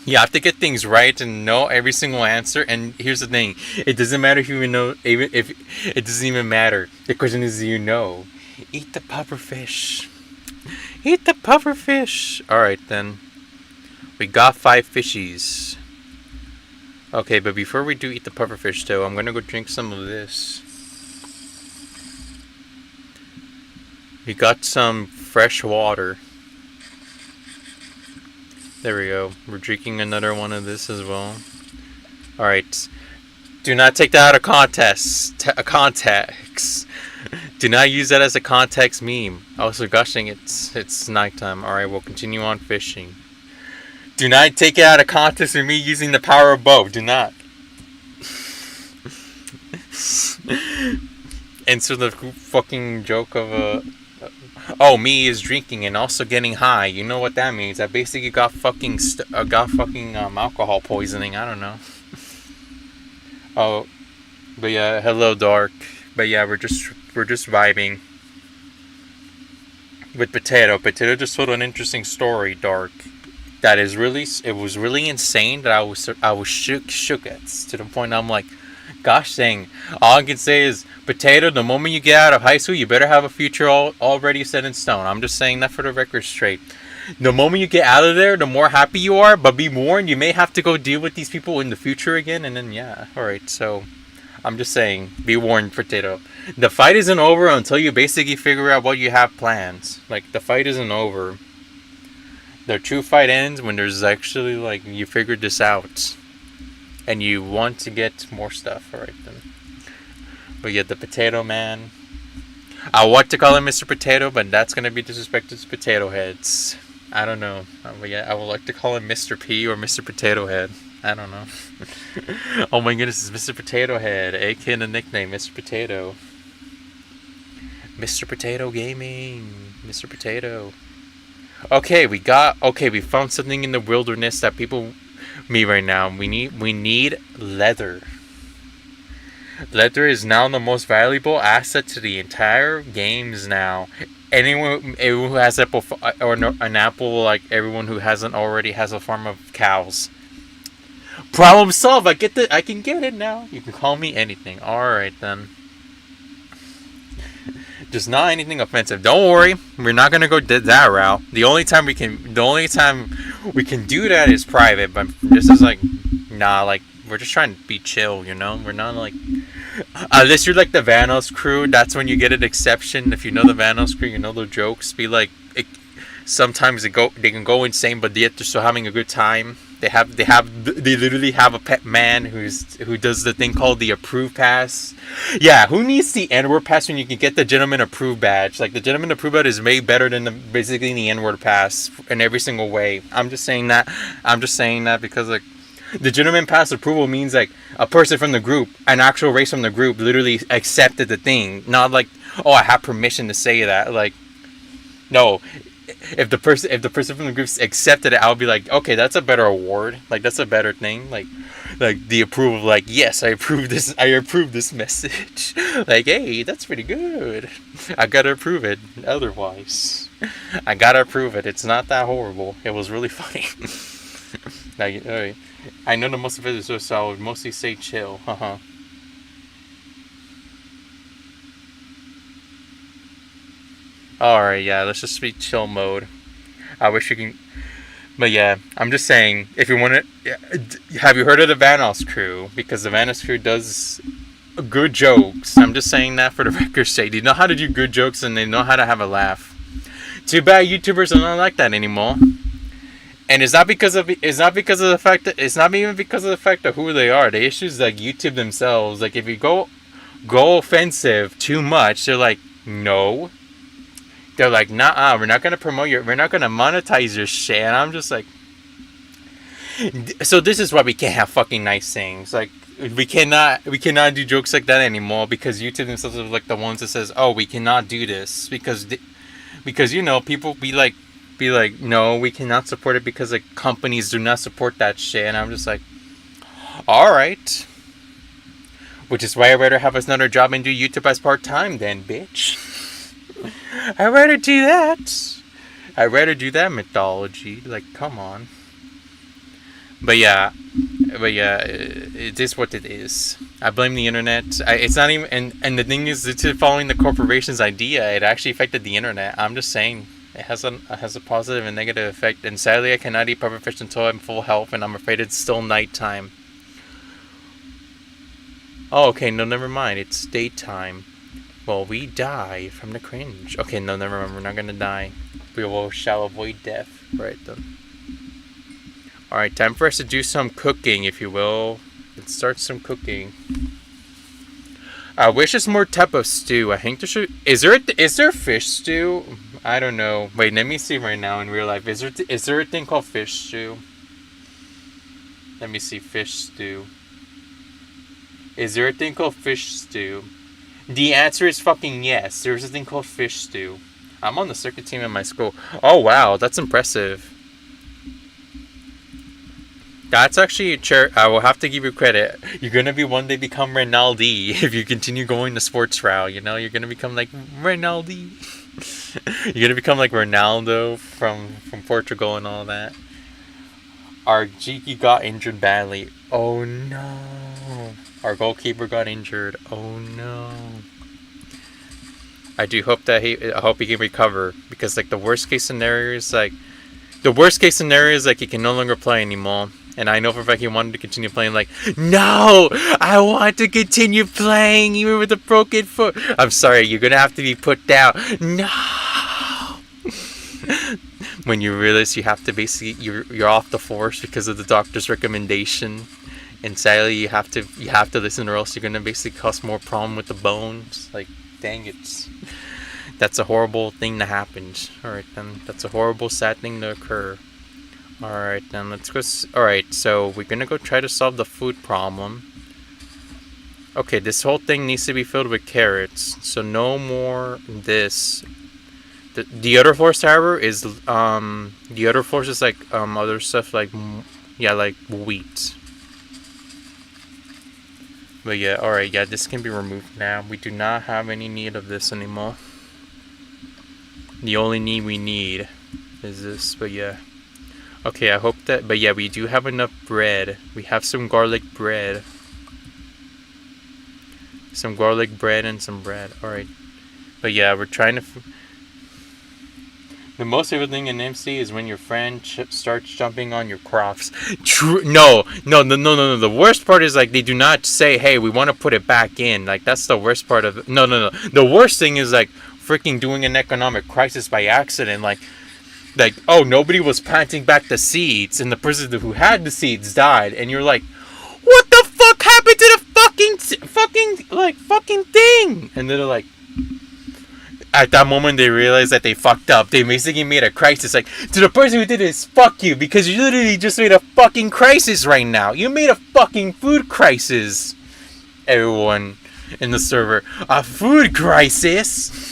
You have to get things right and know every single answer. And here's the thing: it doesn't matter if you even know. Even if it doesn't even matter. The question is, do you know? Eat the puffer fish. Eat the puffer fish. All right then. We got 5 fishies. Okay, but before we do eat the puffer fish, though, I'm gonna go drink some of this. We got some fresh water. There we go. We're drinking another one of this as well. Alright. Do not take that out of context. Do not use that as a context meme. Also gushing, it's nighttime. Alright, we'll continue on fishing. Do not take it out of context with me using the power of both. Do not. Answer the fucking joke of oh, me is drinking and also getting high. You know what that means? I basically got fucking alcohol poisoning. I don't know. Oh, but yeah, hello, Dark. But yeah, we're just vibing with Potato. Potato just told an interesting story, Dark. That is really, it was really insane. That I was shook at, to the point I'm like, gosh dang. All I can say is, Potato, the moment you get out of high school, you better have a future already set in stone. I'm just saying that for the record straight. The moment you get out of there, the more happy you are, but be warned, you may have to go deal with these people in the future again, and then, yeah. Alright, so, I'm just saying, be warned, Potato. The fight isn't over until you basically figure out what you have planned. Like, the fight isn't over. The true fight ends when there's actually, like, you figured this out. And you want to get more stuff. Alright then. But yeah, the Potato Man. I want to call him Mr. Potato, but that's going to be disrespected to potato heads. I don't know. But yeah, I would like to call him Mr. P or Mr. Potato Head. I don't know. Oh my goodness, it's Mr. Potato Head, aka the nickname Mr. Potato. Mr. Potato Gaming. Mr. Potato. Okay, we found something in the wilderness that people me right now. We need leather. Leather is now the most valuable asset to the entire games now. Anyone who has apple or an apple, like everyone who hasn't already, has a farm of cows. Problem solved. I can get it now. You can call me anything. All right then. Just not anything offensive. Don't worry, we're not gonna go that route. The only time we can do that is private. But this is like, nah, like we're just trying to be chill, you know. We're not like, unless you're like the Vanos crew. That's when you get an exception. If you know the Vanos crew, you know the jokes. Be like, sometimes they can go insane, but yet they're still having a good time. They literally have a pet man who does the thing called the approved pass. Yeah, who needs the N-word pass when you can get the gentleman approved badge? Like, the gentleman approved badge is made better than basically the N-word pass in every single way. I'm just saying that because like, the gentleman pass approval means like a person from the group, an actual race from the group, literally accepted the thing. Not like, oh, I have permission to say that. Like, no. If the person from the group accepted it, I'll be like, okay, that's a better award. Like, that's a better thing. Like the approval. Like, yes, I approve this message. Like, hey, that's pretty good. I gotta approve it. Otherwise, I gotta approve it. It's not that horrible. It was really funny. Like, I know the most of it is so I would mostly say chill. Alright, yeah, let's just be chill mode. I wish you can. But yeah, I'm just saying, if you want to. Have you heard of the Vanos crew? Because the Vanos crew does good jokes. I'm just saying that for the record's sake. They know how to do good jokes and they know how to have a laugh. Too bad YouTubers are not like that anymore. And it's not because of the fact that it's not even because of the fact of who they are. The issues like YouTube themselves. Like if you go offensive too much, they're like, no. They're like, nah, we're not gonna we're not gonna monetize your shit. And I'm just like, so this is why we can't have fucking nice things. Like we cannot do jokes like that anymore because YouTube themselves are like the ones that says, oh, we cannot do this because you know people be like, no, we cannot support it because like companies do not support that shit. And I'm just like, all right. Which is why I'd rather have another job and do YouTube as part-time then, bitch. I'd rather do that. I'd rather do that mythology. Like, come on. But yeah, it is what it is. I blame the internet. It's not even, and the thing is, it's following the corporation's idea. It actually affected the internet. I'm just saying, it has a positive and negative effect. And sadly, I cannot eat pufferfish until I'm full health, and I'm afraid it's still nighttime. Oh, okay, no, never mind. It's daytime. Well, we die from the cringe. Okay, no, never mind. We're not gonna die. We shall avoid death. Right then. Alright, time for us to do some cooking, if you will. Let's start some cooking. I wish there's more type of stew. I think there should... Is there fish stew? I don't know. Wait, let me see right now in real life. Is there a thing called fish stew? Let me see. Fish stew. Is there a thing called fish stew? The answer is fucking yes. There's a thing called fish stew. I'm on the circuit team in my school. Oh, wow. That's impressive. That's actually I will have to give you credit. You're gonna be one day become Ronaldo if you continue going the sports route. You know, you're gonna become like Ronaldo. You're gonna become like Ronaldo from Portugal and all that. Our Jiki got injured badly. Oh no. Our goalkeeper got injured. Oh no. I do hope that I hope he can recover because like the worst case scenario is like he can no longer play anymore. And I know for a fact he wanted to continue playing. Like, no, I want to continue playing even with a broken foot. I'm sorry, you're gonna have to be put down. No. When you realize you have to basically you're off the force because of the doctor's recommendation, and sadly you have to listen, or else you're gonna basically cause more problem with the bones. Like, dang it. That's a horrible thing to happen. All right then, that's a horrible, sad thing to occur. Alright then, let's go. Alright, so we're gonna go try to solve the food problem. Okay, this whole thing needs to be filled with carrots. So no more this. The other force, however, is the other force is like other stuff like like wheat. But yeah, alright, yeah, this can be removed now. We do not have any need of this anymore. The only need we need is this, but yeah. Okay, I hope that... But yeah, we do have enough bread. We have some garlic bread. Some garlic bread and some bread. Alright. But yeah, we're trying to... The most favorite thing in MC is when your friend starts jumping on your crops. No. The worst part is, like, they do not say, hey, we want to put it back in. Like, that's the worst part of it. No. The worst thing is, like, freaking doing an economic crisis by accident. Like, oh, nobody was planting back the seeds, and the person who had the seeds died, and you're like, what the fuck happened to the fucking thing? And then they're like, at that moment they realize that they fucked up. They basically made a crisis. Like, to the person who did this, fuck you, because you literally just made a fucking crisis right now. You made a fucking food crisis. Everyone in the server, a food crisis?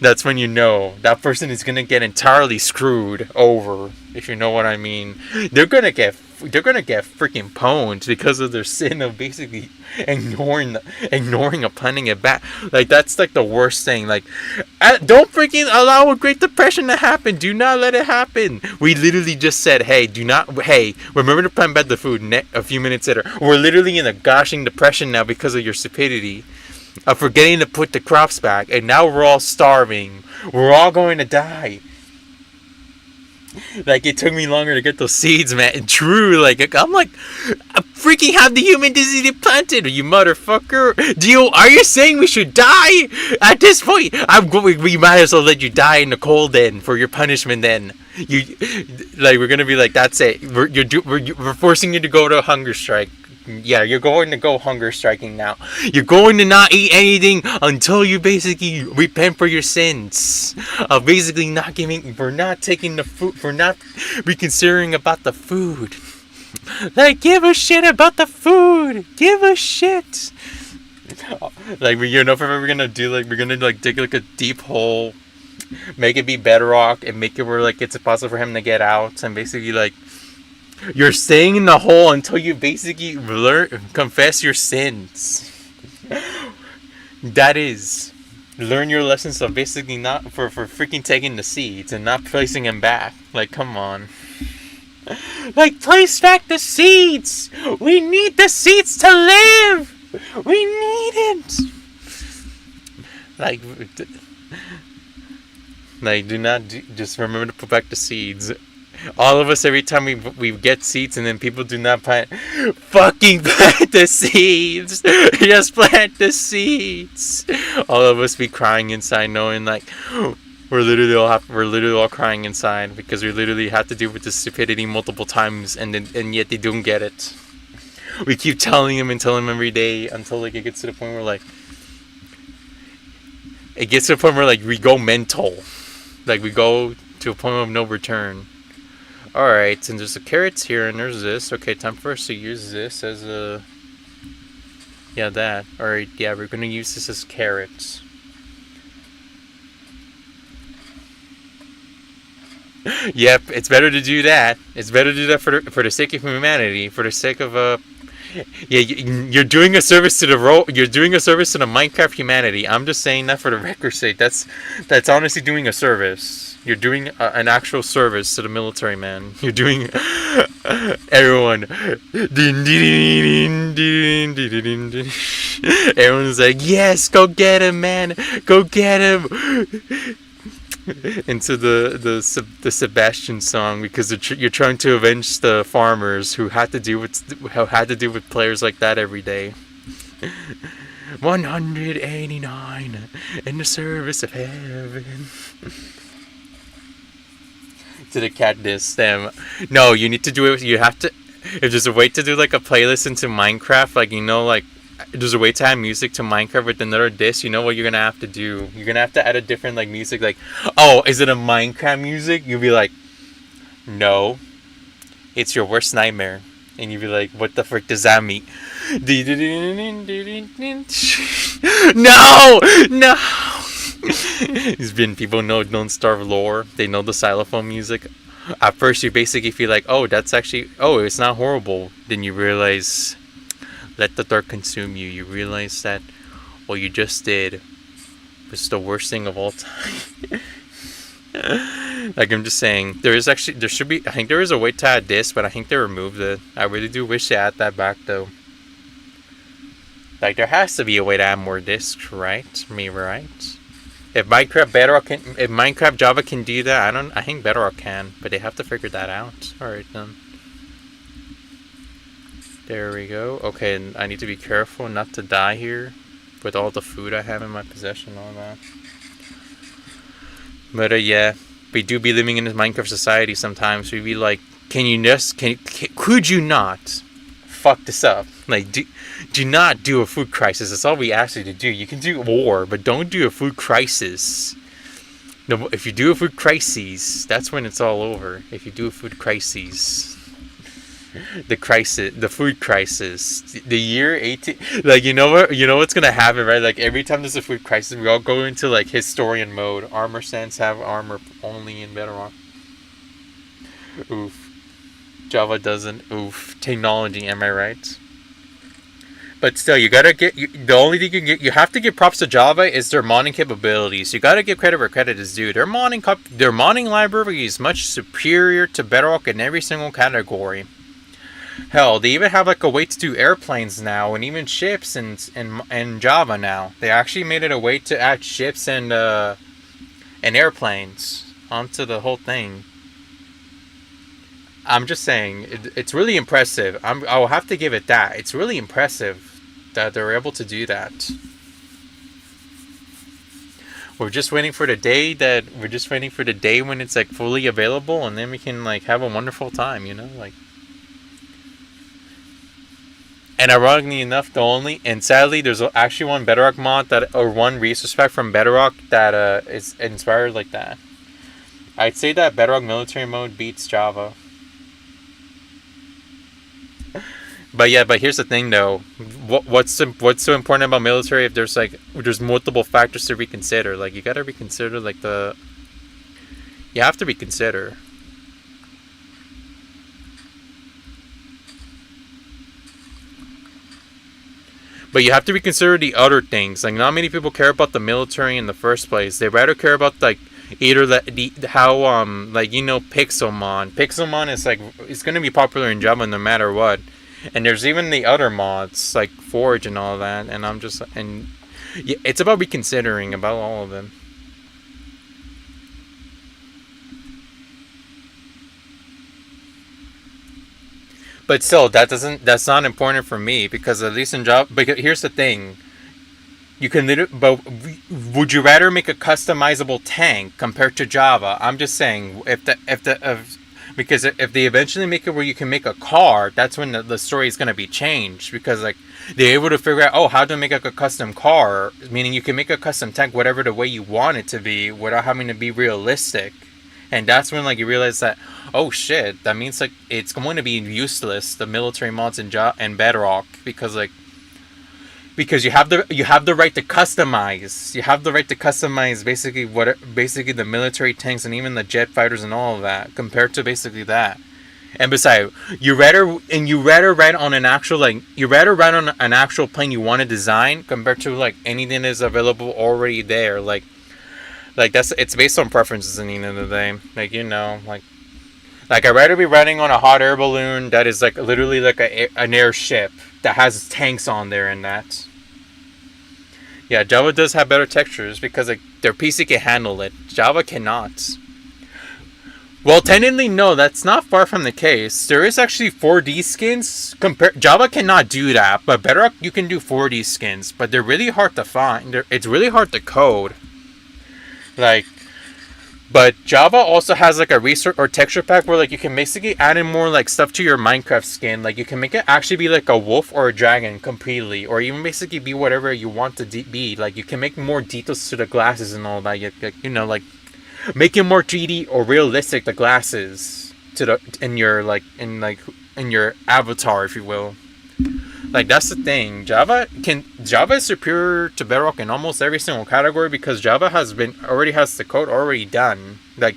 That's when you know that person is gonna get entirely screwed over, if you know what I mean. They're gonna get freaking pwned because of their sin of basically ignoring or planning it back. Like, that's like the worst thing. Like, don't freaking allow a Great Depression to happen. Do not let it happen. We literally just said, hey, remember to plan back the food. A few minutes later, we're literally in a goshing depression now because of your stupidity of forgetting to put the crops back, and now we're all starving. We're all going to die. Like, it took me longer to get those seeds, man. True, like, I'm like, I freaking have the human disease planted, you motherfucker. Are you saying we should die? At this point, we might as well let you die in the cold then, for your punishment then. We're gonna be like, that's it. We're forcing you to go to a hunger strike. Yeah, you're going to go hunger striking now. You're going to not eat anything until you basically repent for your sins. Of basically not giving, for not taking the food, for not reconsidering about the food. Like, give a shit about the food. Give a shit. Like, if we're gonna do, like, we're gonna, like, dig, like, a deep hole, make it be bedrock, and make it where, like, it's impossible for him to get out, and basically, like, you're staying in the hole until you basically confess your sins. That is, learn your lessons of basically not for freaking taking the seeds and not placing them back. Like, come on. Like, place back the seeds. We need the seeds to live. We need it. Like, do not just remember to put back the seeds. All of us, every time we get seeds and then people do not fucking plant the seeds. Just plant the seeds. All of us be crying inside knowing, like, we're literally all crying inside because we literally have to deal with this stupidity multiple times and yet they don't get it. We keep telling them and telling them every day until, like, it gets to the point where, like, we go mental. Like, we go to a point of no return. Alright, and there's the carrots here, and there's this. Okay, time for us to use this as a... Yeah, that. Alright, yeah, we're gonna use this as carrots. Yep, it's better to do that. It's better to do that for the sake of humanity, for the sake of, Yeah, you're doing a service to you're doing a service to the Minecraft humanity. I'm just saying that for the record's sake. That's honestly doing a service. You're doing an actual service to the military, man. You're doing everyone. Everyone's like, yes, go get him, man. Go get him. Into the Sebastian song because you're trying to avenge the farmers who had to deal with players like that every day. 189 in the service of heaven. To the cat diss them. No, you need to do it. You have to. If there's a way to do, like, a playlist into Minecraft, like, like, there's a way to add music to Minecraft with another disc. You know what you're gonna have to do? You're gonna have to add a different, like, music. Like, oh, is it a Minecraft music? You'll be like, no, it's your worst nightmare. And you'll be like, what the frick does that mean? No. These people know Don't Starve lore. They know the xylophone music. At first, you basically feel like, oh, that's actually, oh, it's not horrible. Then you realize, let the dark consume you. You realize that what you just did was the worst thing of all time. Like, I'm just saying, there should be, I think there is a way to add this, but I think they removed it. I really do wish they add that back, though. Like, there has to be a way to add more discs, right? Me, right? If Minecraft Java can do that, I think Bedrock can, but they have to figure that out. Alright then. There we go. Okay, and I need to be careful not to die here with all the food I have in my possession and all that. But yeah, we do be living in this Minecraft society sometimes. We be like, could you not fuck this up? Like, do not do a food crisis. That's all we ask you to do. You can do war, but don't do a food crisis. No, if you do a food crisis, that's when it's all over. If you do a food crisis, the food crisis, the year 18. Like, you know what's gonna happen, right? Like, every time there's a food crisis, we all go into, like, historian mode. Armor stands have armor only in Bedrock. Oof. Java doesn't. Oof. Technology, am I right? But still, you gotta get, the only thing you have to give props to Java is their modding capabilities. You gotta give credit where credit is due. Their modding library is much superior to Bedrock in every single category. Hell, they even have, like, a way to do airplanes now, and even ships in Java now. They actually made it a way to add ships and airplanes onto the whole thing. I'm just saying it's really impressive. I'll have to give it that. It's really impressive that they're able to do that. We're just waiting for the day when it's like fully available, and then we can like have a wonderful time, like. And ironically enough, the only and sadly, there's actually one Bedrock mod or one resource pack from Bedrock that is inspired like that. I'd say that Bedrock military mode beats Java. But here's the thing though. What's so important about military? If there's multiple factors to reconsider. Like you gotta reconsider you have to reconsider. But you have to reconsider the other things. Like not many people care about the military in the first place. They rather care about like either the how Pixelmon. Pixelmon is like it's gonna be popular in Java no matter what. And there's even the other mods like Forge and all that. And yeah, it's about reconsidering about all of them. But still, that's not important for me because at least in Java. But here's the thing: you can but would you rather make a customizable tank compared to Java? I'm just saying because if they eventually make it where you can make a car, that's when the story is going to be changed because like they're able to figure out how to make like a custom car, meaning you can make a custom tank whatever the way you want it to be without having to be realistic. And that's when like you realize that oh shit, that means like it's going to be useless the military mods in Bedrock because you have the right to customize. You have the right to customize basically the military tanks and even the jet fighters and all of that compared to basically that. And besides, you rather ride on an actual plane you want to design compared to like anything that is available already there. Like it's based on preferences in the end of the day. Like I'd rather be riding on a hot air balloon that is like literally like an airship that has tanks on there and that. Yeah, Java does have better textures because like their PC can handle it. Java cannot. Well, technically, no, that's not far from the case. There is actually 4D skins. Java cannot do that, but Bedrock you can do 4D skins, but they're really hard to find. It's really hard to code. But Java also has like a resource or texture pack where like you can basically add in more like stuff to your Minecraft skin. Like you can make it actually be like a wolf or a dragon completely, or even basically be whatever you want to be. Like you can make more details to the glasses and all that. Like make it more 3D or realistic the glasses in your avatar, if you will. Like that's the thing. Java is superior to Bedrock in almost every single category because Java already has the code already done. Like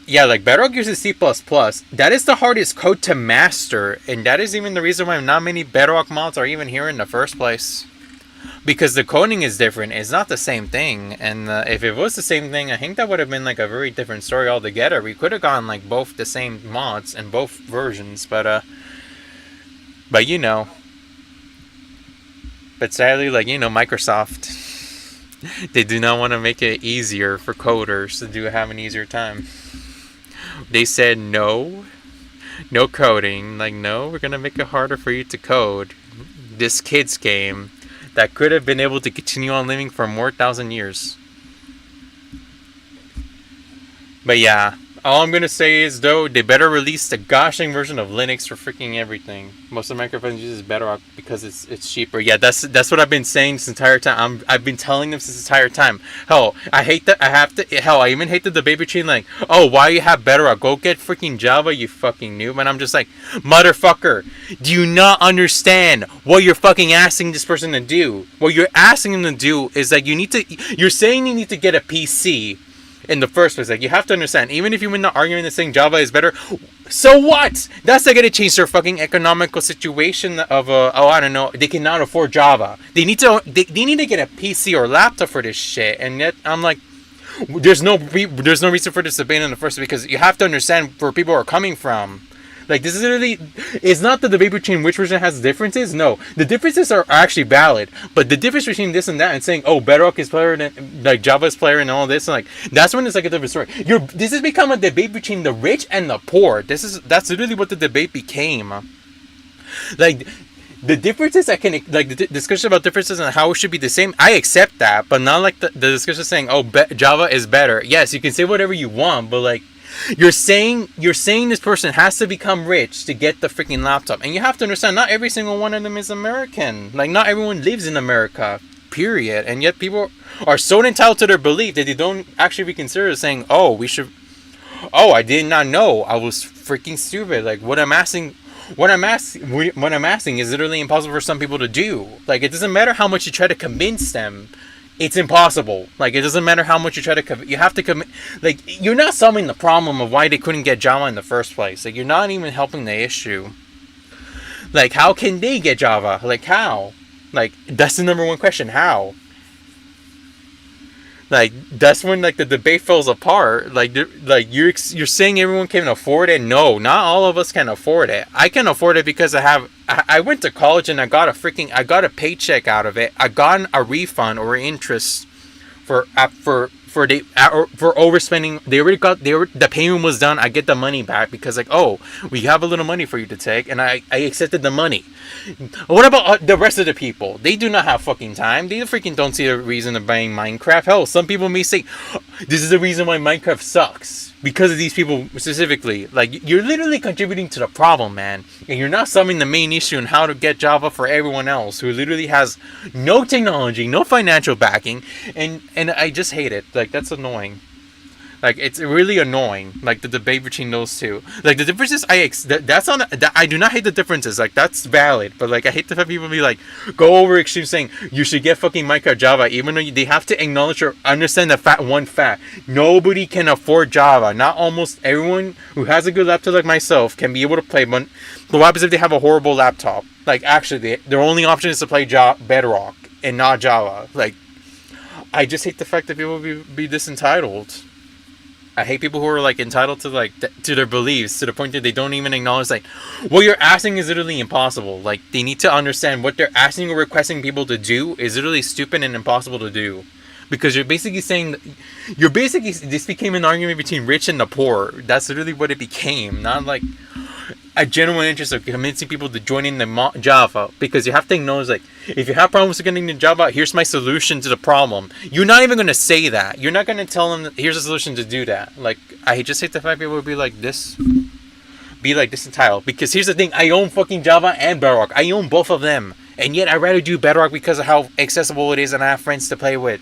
Bedrock uses C++. That is the hardest code to master, and that is even the reason why not many Bedrock mods are even here in the first place. Because the coding is different. It's not the same thing. And if it was the same thing, I think that would have been like a very different story altogether. We could have gone like both the same mods and both versions, but sadly, Microsoft, they do not want to make it easier for coders to have an easier time. They said no coding. Like, no, we're going to make it harder for you to code this kid's game that could have been able to continue on living for more 1,000 years. But yeah. All I'm gonna say is though they better release the gosh dang version of Linux for freaking everything. Most of Microsoft uses Bedrock because it's cheaper. Yeah, that's what I've been saying this entire time. I've been telling them this entire time. Hell, I hate that I even hate the debate between like, oh, why you have Bedrock? Go get freaking Java, you fucking noob. And I'm just like, motherfucker, do you not understand what you're fucking asking this person to do? What you're asking them to do is like you're saying you need to get a PC. In the first place, like you have to understand, even if you win the argument and saying Java is better, so what? That's not gonna change their fucking economical situation of I don't know, they cannot afford Java. They need to get a PC or laptop for this shit, and yet I'm like, there's no reason for this debate in the first place because you have to understand where people are coming from. Like, this is literally, it's not the debate between which version has differences. No, the differences are actually valid, but the difference between this and that and saying, oh, Bedrock is player and like Java is player and all this, and like that's when it's like a different story. This has become a debate between the rich and the poor. That's literally what the debate became. Like, the differences I can, like, the discussion about differences and how it should be the same, I accept that, but not like the discussion saying, oh, Java is better. Yes, you can say whatever you want, but like, you're saying this person has to become rich to get the freaking laptop, and you have to understand, not every single one of them is American. Like, not everyone lives in America, period. And yet people are so entitled to their belief that they don't actually reconsider saying, oh, I did not know, I was freaking stupid. Like, what I'm asking is literally impossible for some people to do. Like, it doesn't matter how much you try to convince them, it's impossible. Like, it doesn't matter how much you try to you have to commit. Like, you're not solving the problem of why they couldn't get Java in the first place. Like, you're not even helping the issue. Like, how can they get Java? Like, how? Like, that's the number one question. How? Like, that's when, like, the debate falls apart. Like you're saying everyone can afford it. No, not all of us can afford it. I can afford it because I went to college and I got a paycheck out of it. I got a refund or interest for overspending. The payment was done. I get the money back because, like, oh, we have a little money for you to take, and I accepted the money. What about the rest of the people? They do not have fucking time. They freaking don't see a reason of buying Minecraft. Hell, some people may say, this is the reason why Minecraft sucks, because of these people specifically. Like, you're literally contributing to the problem, man, and you're not solving the main issue on how to get Java for everyone else who literally has no technology, no financial backing, and I just hate it. Like, that's annoying. Like, it's really annoying. Like, the debate between those two. Like, the differences, I do not hate the differences. Like, that's valid. But, like, I hate to have people be like, go over extreme saying, you should get fucking Minecraft Java, even though they have to acknowledge or understand the fact. Nobody can afford Java. Not almost everyone who has a good laptop like myself can be able to play. But what happens if they have a horrible laptop? Like, actually, their only option is to play Bedrock and not Java. Like, I just hate the fact that people be this entitled. I hate people who are, like, entitled to, like, to their beliefs to the point that they don't even acknowledge, like, what you're asking is literally impossible. Like, they need to understand what they're asking or requesting people to do is literally stupid and impossible to do. Because you're basically saying, this became an argument between rich and the poor. That's literally what it became. Not, like, a genuine interest of convincing people to join in the Java, because you have to acknowledge, like, if you have problems with getting into Java, here's my solution to the problem. You're not even going to say that. You're not going to tell them that here's a solution to do that. Like, I just hate the fact people would be like this entitled. Because here's the thing, I own fucking Java and Bedrock. I own both of them, and yet I'd rather do Bedrock because of how accessible it is and I have friends to play with.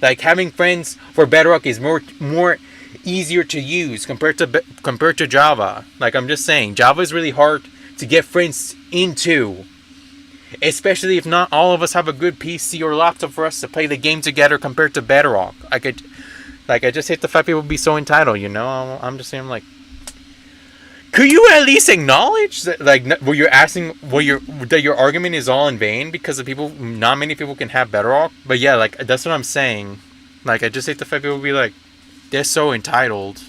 Like, having friends for Bedrock is more easier to use compared to Java. Like, I'm just saying, Java is really hard to get friends into, especially if not all of us have a good PC or laptop for us to play the game together compared to Bedrock. I just hate the fact people be so entitled, you know. I'm just saying, like, could you at least acknowledge that, like, what you're asking, that your argument is all in vain because of people, not many people can have Bedrock. But yeah, like, that's what I'm saying. Like, I just hate the fact people be like, they're so entitled.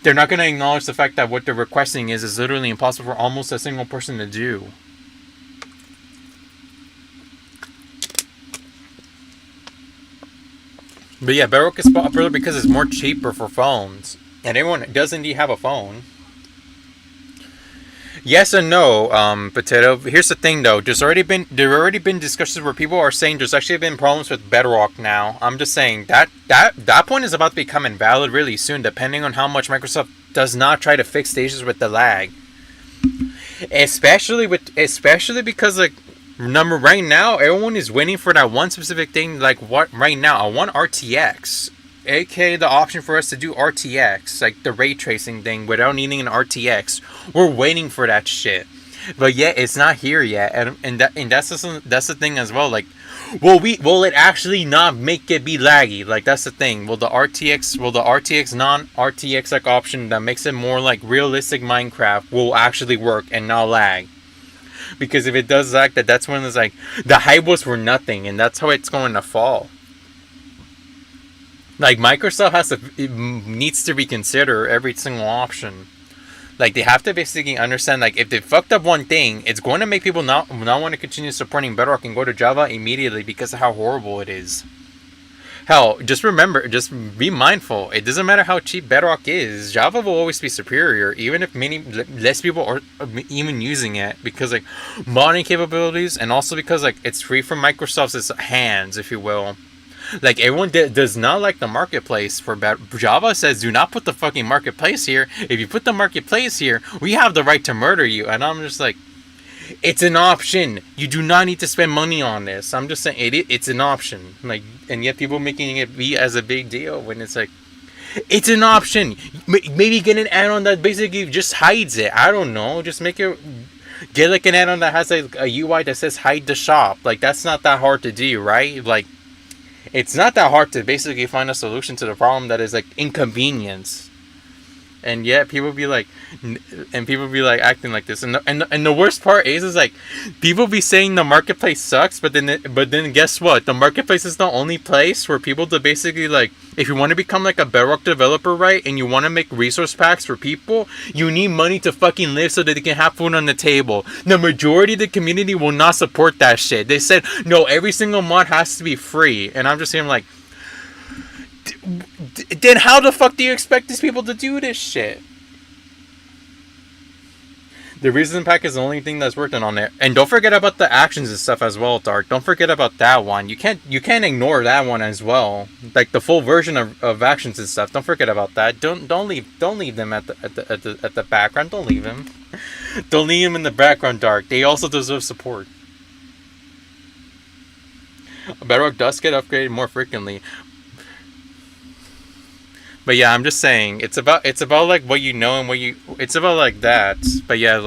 They're not going to acknowledge the fact that what they're requesting is literally impossible for almost a single person to do. But yeah, Bedrock is popular because it's more cheaper for phones. And everyone does indeed have a phone. Yes and no, Potato. Here's the thing, though. There already been discussions where people are saying there's actually been problems with Bedrock now. I'm just saying that point is about to become invalid really soon, depending on how much Microsoft does not try to fix the issues with the lag. Especially because, like, right now everyone is waiting for that one specific thing. Like, what right now? I want RTX. aka the option for us to do RTX, like the ray tracing thing without needing an RTX. We're waiting for that shit, but yet it's not here yet, and that's the thing as well. Like, will it actually not make it be laggy? Like, that's the thing. Will the RTX non-RTX like option that makes it more like realistic Minecraft will actually work and not lag? Because if it does like that, that's when it's like the hype was for nothing, and that's how it's going to fall. Like, Microsoft needs to reconsider every single option. Like they have to basically understand, like if they fucked up one thing, it's going to make people not want to continue supporting Bedrock and go to Java immediately because of how horrible it is. Hell, just remember, just be mindful. It doesn't matter how cheap Bedrock is. Java will always be superior, even if many less people are even using it, because like modding capabilities, and also because like it's free from Microsoft's hands, if you will. Like everyone does not like the marketplace for Java says do not put the fucking marketplace here. If you put the marketplace here, we have the right to murder you. And I'm just like, it's an option. You do not need to spend money on this. I'm just saying it's an option. Like, and yet people making it be as a big deal when it's like, it's an option. Maybe get an add-on that basically just hides it. I don't know. Just make it. Get like an add-on that has like a UI that says hide the shop. Like that's not that hard to do, right? Like, it's not that hard to basically find a solution to the problem that is like inconvenience. And yet people be like, acting like this, and the worst part is like, people be saying the marketplace sucks, but then guess what? The marketplace is the only place for people to basically like, if you want to become like a Bedrock developer, right, and you want to make resource packs for people, you need money to fucking live so that they can have food on the table. The majority of the community will not support that shit. They said no, every single mod has to be free, and I'm just saying like, then how the fuck do you expect these people to do this shit? The reason pack is the only thing that's working on it. And don't forget about the actions and stuff as well, Dark. Don't forget about that one. You can't ignore that one as well. Like the full version of actions and stuff. Don't forget about that. Don't leave them at the background. Don't leave them. Don't leave them in the background, Dark. They also deserve support. Bedrock does get upgraded more frequently. But yeah, I'm just saying it's about like what you know and what you. It's about like that. But yeah,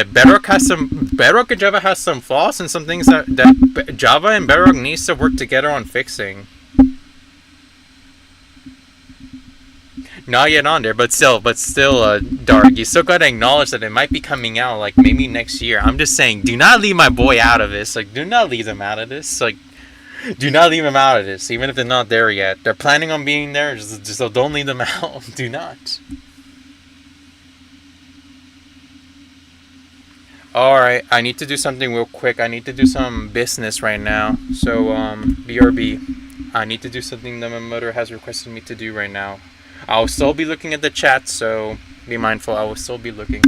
Bedrock and Java has some flaws and some things that Java and Bedrock needs to work together on fixing. Not yet on there, but still, Dark. You still gotta acknowledge that it might be coming out like maybe next year. I'm just saying, do not leave my boy out of this. Like, do not leave them out of this. Like. Do not leave them out of this, even if they're not there yet. They're planning on being there, so don't leave them out. Do not. Alright, I need to do something real quick. I need to do some business right now. So, BRB. I need to do something that my mother has requested me to do right now. I'll still be looking at the chat, so be mindful. I will still be looking.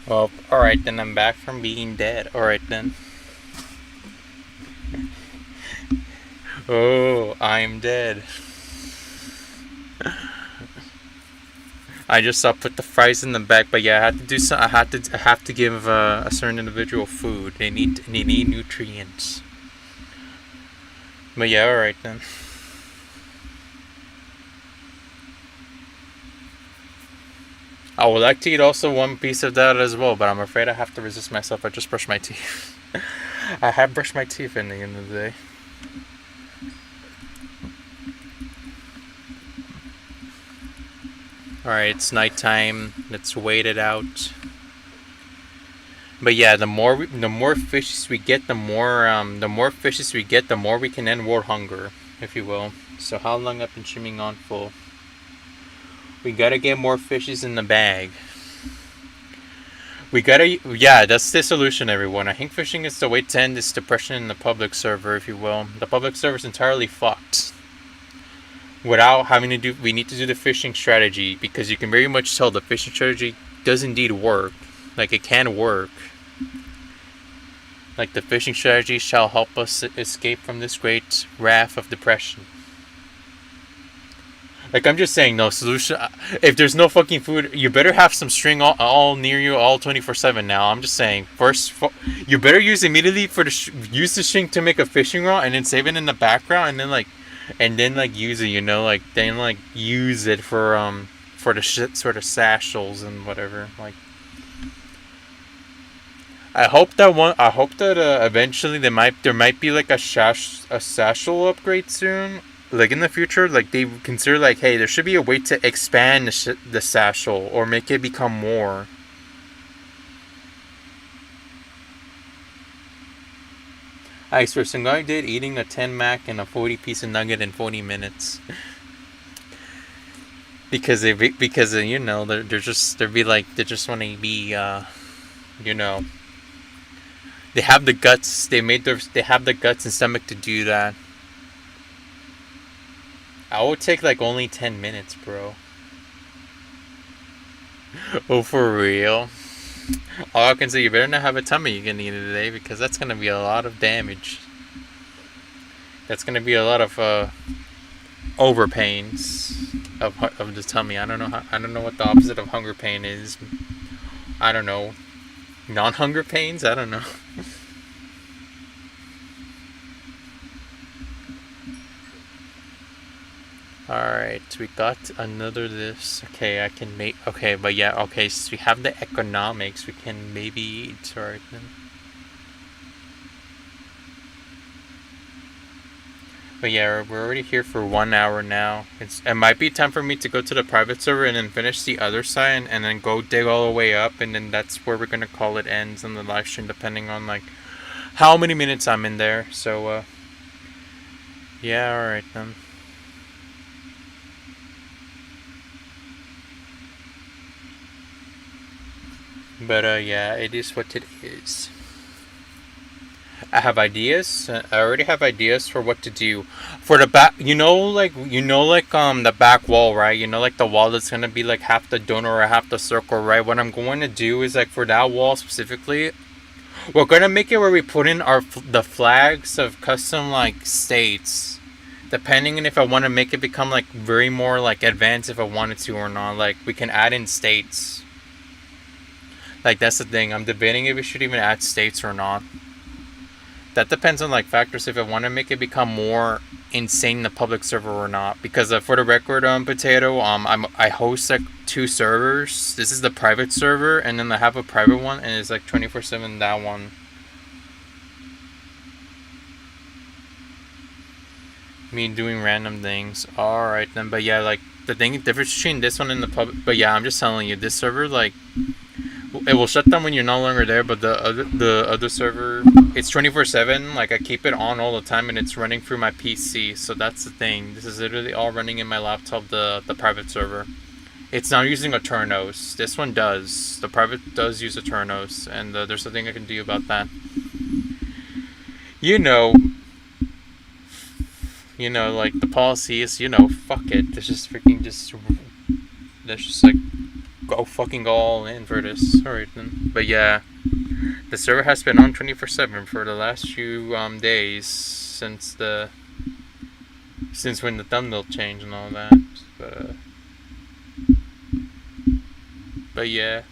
Well, alright then, I'm back from being dead. Alright then. Oh, I'm dead. I just put the fries in the back, but yeah, I had to do some. I have to give a certain individual food. They need nutrients. But yeah, alright then. I would like to eat also one piece of that as well, but I'm afraid I have to resist myself. I just brushed my teeth. I have brushed my teeth in the end of the day. Alright, it's nighttime. Let's wait it out. But yeah, the more fishes we get, the more fishes we get, the more we can end world hunger. if you will. So how long I've been streaming on full? We gotta get more fishes in the bag. We gotta, yeah, that's the solution, everyone. I think fishing is the way to end this depression in the public server, if you will. The public server is entirely fucked. Without having to do, we need to do the fishing strategy, because you can very much tell the fishing strategy does indeed work. Like, it can work. Like, the fishing strategy shall help us escape from this great wrath of depression. Like, I'm just saying, no solution. If there's no fucking food, you better have some string all near you, all 24/7. Now, I'm just saying. First, you better use immediately for use the string to make a fishing rod, and then save it in the background, and then use it. Then use it for the sort of satchels and whatever. Like, I hope that eventually there might be like a satchel upgrade soon. Like, in the future, like, they consider, like, hey, there should be a way to expand the satchel or make it become more. I swear, some guy did eating a 10 mac and a 40 piece of nugget in 40 minutes. because they just want to be they have the guts. They have the guts and stomach to do that. I would take like only 10 minutes, bro. Oh, for real? All I can say, you better not have a tummy again the end of the day, because that's gonna be a lot of damage. That's gonna be a lot of overpains of the tummy. I don't know what the opposite of hunger pain is. I don't know. Non-hunger pains? I don't know. Alright, we got another this. Okay, I can make... Okay, but yeah, okay, so we have the economics. We can maybe eat. Alright, then. But yeah, we're already here for 1 hour now. It might be time for me to go to the private server and then finish the other side and then go dig all the way up, and then that's where we're gonna call it ends on the live stream, depending on like how many minutes I'm in there. So yeah, alright then. But yeah, it is what it is. I have ideas. I already have ideas for what to do for the back. The back wall, right? Like the wall that's gonna be like half the donut or half the circle, right? What I'm going to do is, like, for that wall specifically, we're gonna make it where we put in the flags of custom like states, depending on if I want to make it become like very more like advanced, if I wanted to or not. Like, we can add in states. Like, that's the thing. I'm debating if we should even add states or not. That depends on like factors if I want to make it become more insane in the public server or not. Because for the record, Potato, I host like 2 servers. This is the private server, and then I have a private one, and it's like 24/7 that one. Me doing random things. Alright then, but yeah, like the difference between this one and the public. But yeah, I'm just telling you, this server, like, it will shut down when you're no longer there, but the other server, it's 24/7. Like, I keep it on all the time, and it's running through my PC. So that's the thing. This is literally all running in my laptop, the private server. It's not using a Turnos. This one does. The private does use a Turnos, and there's nothing I can do about that. Like, the policy is, fuck it. Let's just like go fucking all in for this. Alright then. But yeah, the server has been on 24/7 for the last few days since when the thumbnail changed and all that. But yeah,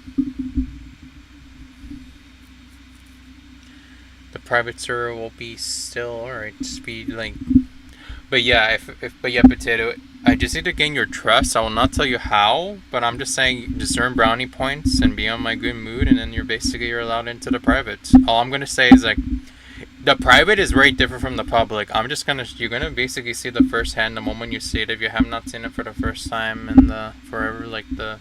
the private server will be still alright. Just be like, but yeah, Potato, I just need to gain your trust. I will not tell you how, but I'm just saying, just earn brownie points and be on my good mood, and then you're allowed into the private. All I'm gonna say is, like, the private is very different from the public. You're gonna basically see the first hand the moment you see it, if you have not seen it for the first time in the forever, like the...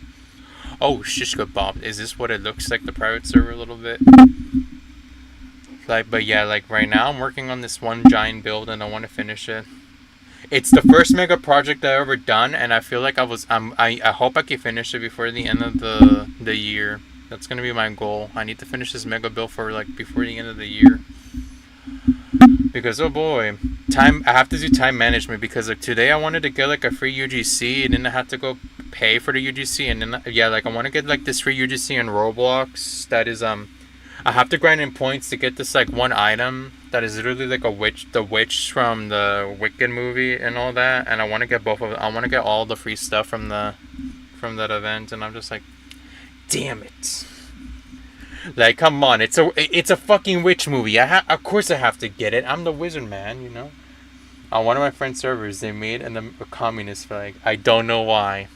Oh, shish kebab. Is this what it looks like, the private server, a little bit? Like, but yeah, like, right now I'm working on this one giant build, and I want to finish it. It's the first mega project I've ever done, and I feel like I hope I can finish it before the end of the year. That's gonna be my goal. I need to finish this mega build for like before the end of the year. Because oh boy, time I have to do time management because like today I wanted to get like a free UGC and then I have to go pay for the UGC and then yeah like I want to get like this free UGC in Roblox that is I have to grind in points to get this like one item that is literally like the witch from the Wicked movie and all that, and I want to get both of them. I want to get all the free stuff from that event, and I'm just like, damn it. Like, come on, it's a fucking witch movie. Of course I have to get it. I'm the wizard man, you know. On one of my friend's servers, they made a communist flag. I don't know why.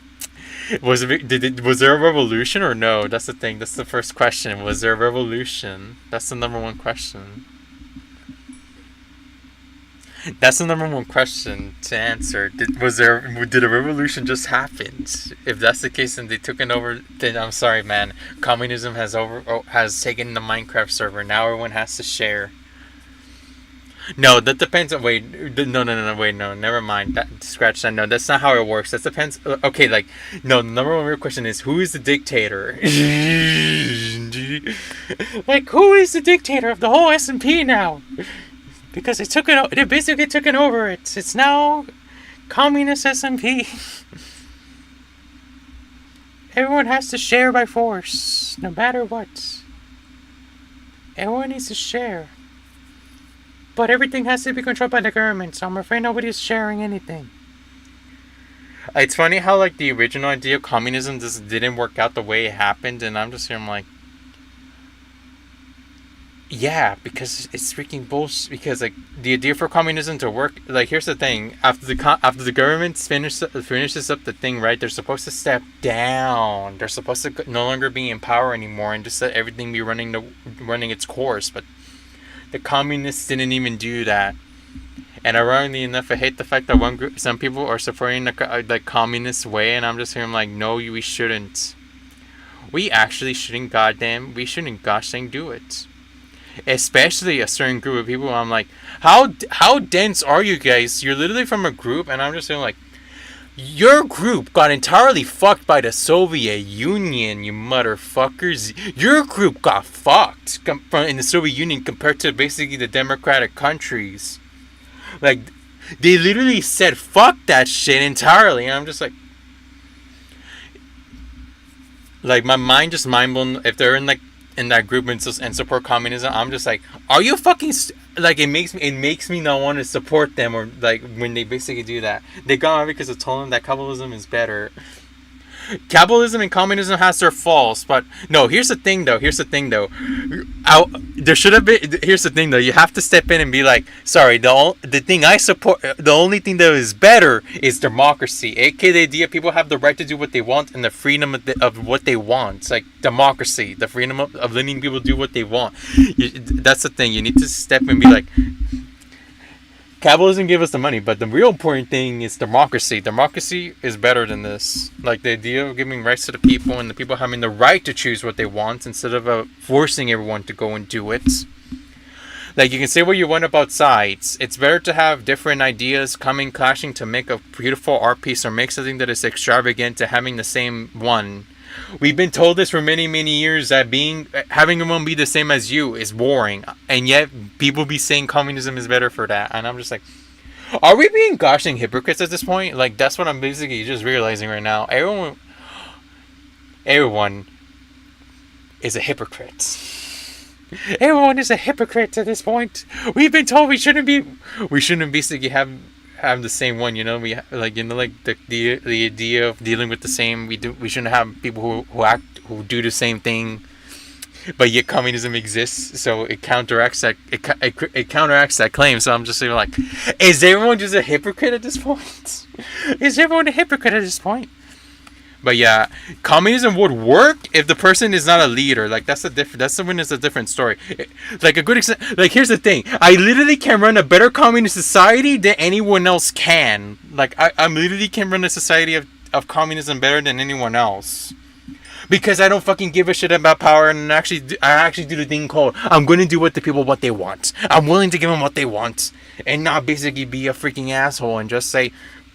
Was there a revolution or no? That's the thing. That's the first question. Was there a revolution? That's the number one question. That's the number one question to answer. Did a revolution just happen? If that's the case, and they took it over, then I'm sorry, man. Communism has taken the Minecraft server. Now everyone has to share. No, that depends on. Wait, no. Wait, no, never mind. Scratch that. No, that's not how it works. That depends. Okay, like, no. The number one real question is who is the dictator? Like, who is the dictator of the whole SMP now? Because they basically took it over. It's now communist SMP. Everyone has to share by force, no matter what. Everyone needs to share. But everything has to be controlled by the government, so I'm afraid nobody's sharing anything. It's funny how like the original idea of communism just didn't work out the way it happened, and I'm just here, I'm like, yeah, because it's freaking bullshit. Because like the idea for communism to work, like here's the thing: after the government finishes up the thing, right? They're supposed to step down. They're supposed to no longer be in power anymore, and just let everything be running its course. But the communists didn't even do that. And ironically enough, I hate the fact that some people are supporting the communist way, and I'm just here, I'm like, no, we shouldn't. We actually shouldn't. We shouldn't. Gosh dang, do it. Especially a certain group of people. I'm like, how dense are you guys? You're literally from a group, and I'm just saying, like, your group got entirely fucked by the Soviet Union, you motherfuckers. Your group got fucked in the Soviet Union compared to basically the democratic countries. Like, they literally said fuck that shit entirely, and I'm just like my mind just mind blown. If they're in that group and support communism, I'm just like, are you fucking like, it makes me not want to support them, or like when they basically do that. They got on because I told them that capitalism is better. Capitalism and communism has their faults, but no, here's the thing though. There should have been. Here's the thing though. You have to step in and be like, sorry, the thing I support, the only thing that is better is democracy. aka the idea people have the right to do what they want and the freedom of what they want. It's like democracy, the freedom of letting people do what they want. That's the thing. You need to step in and be like, capitalism give us the money, but the real important thing is democracy. Democracy is better than this. Like the idea of giving rights to the people and the people having the right to choose what they want instead of forcing everyone to go and do it. Like, you can say what you want about sides. It's better to have different ideas clashing to make a beautiful art piece or make something that is extravagant to having the same one. We've been told this for many, many years that having everyone be the same as you is boring, and yet people be saying communism is better for that, and I'm just like, are we being gosh dang hypocrites at this point? Like, that's what I'm basically just realizing right now. Everyone is a hypocrite. Everyone is a hypocrite at this point. We've been told we shouldn't basically have the same one, you know. We like, you know, like the idea of dealing with the same. We shouldn't have people who do the same thing, but yet communism exists, so it counteracts that. It counteracts that claim. So I'm just saying, like, is everyone just a hypocrite at this point? Is everyone a hypocrite at this point? But yeah, communism would work if the person is not a leader. Like, that's when it's a different story. Like, a good example. Like, here's the thing. I literally can run a better communist society than anyone else can. Like, I literally can run a society of communism better than anyone else. Because I don't fucking give a shit about power, and I actually do the thing called I'm going to do what the people what they want. I'm willing to give them what they want, and not basically be a freaking asshole and just say,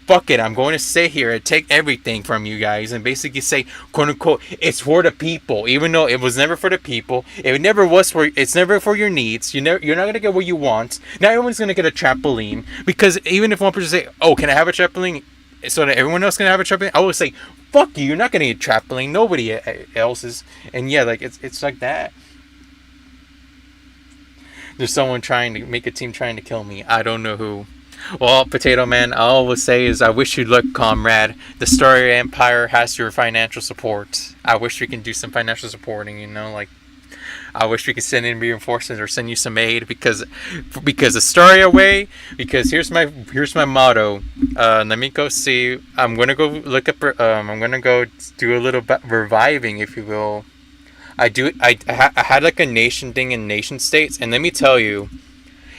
"Fuck it, I'm going to sit here and take everything from you guys," and basically say, "quote unquote," it's for the people, even though it was never for the people. It never was for. It's never for your needs. You're not gonna get what you want. Not everyone's gonna get a trampoline, because even if one person say, "Oh, can I have a trampoline?" so that everyone else can have a trampoline, I would say, "Fuck you! You're not gonna get a trampoline. Nobody else is." And yeah, like it's like that. There's someone trying to make a team trying to kill me. I don't know who. Well, Potato Man, all I will say is I wish you luck, comrade. The Story Empire has your financial support. I wish we can do some financial supporting, like I wish we could send in reinforcements or send you some aid because the story away. Because here's my motto. Let me go see. I'm gonna go look up. I'm gonna go do a little bit reviving, if you will. I had like a nation thing in nation states, and let me tell you,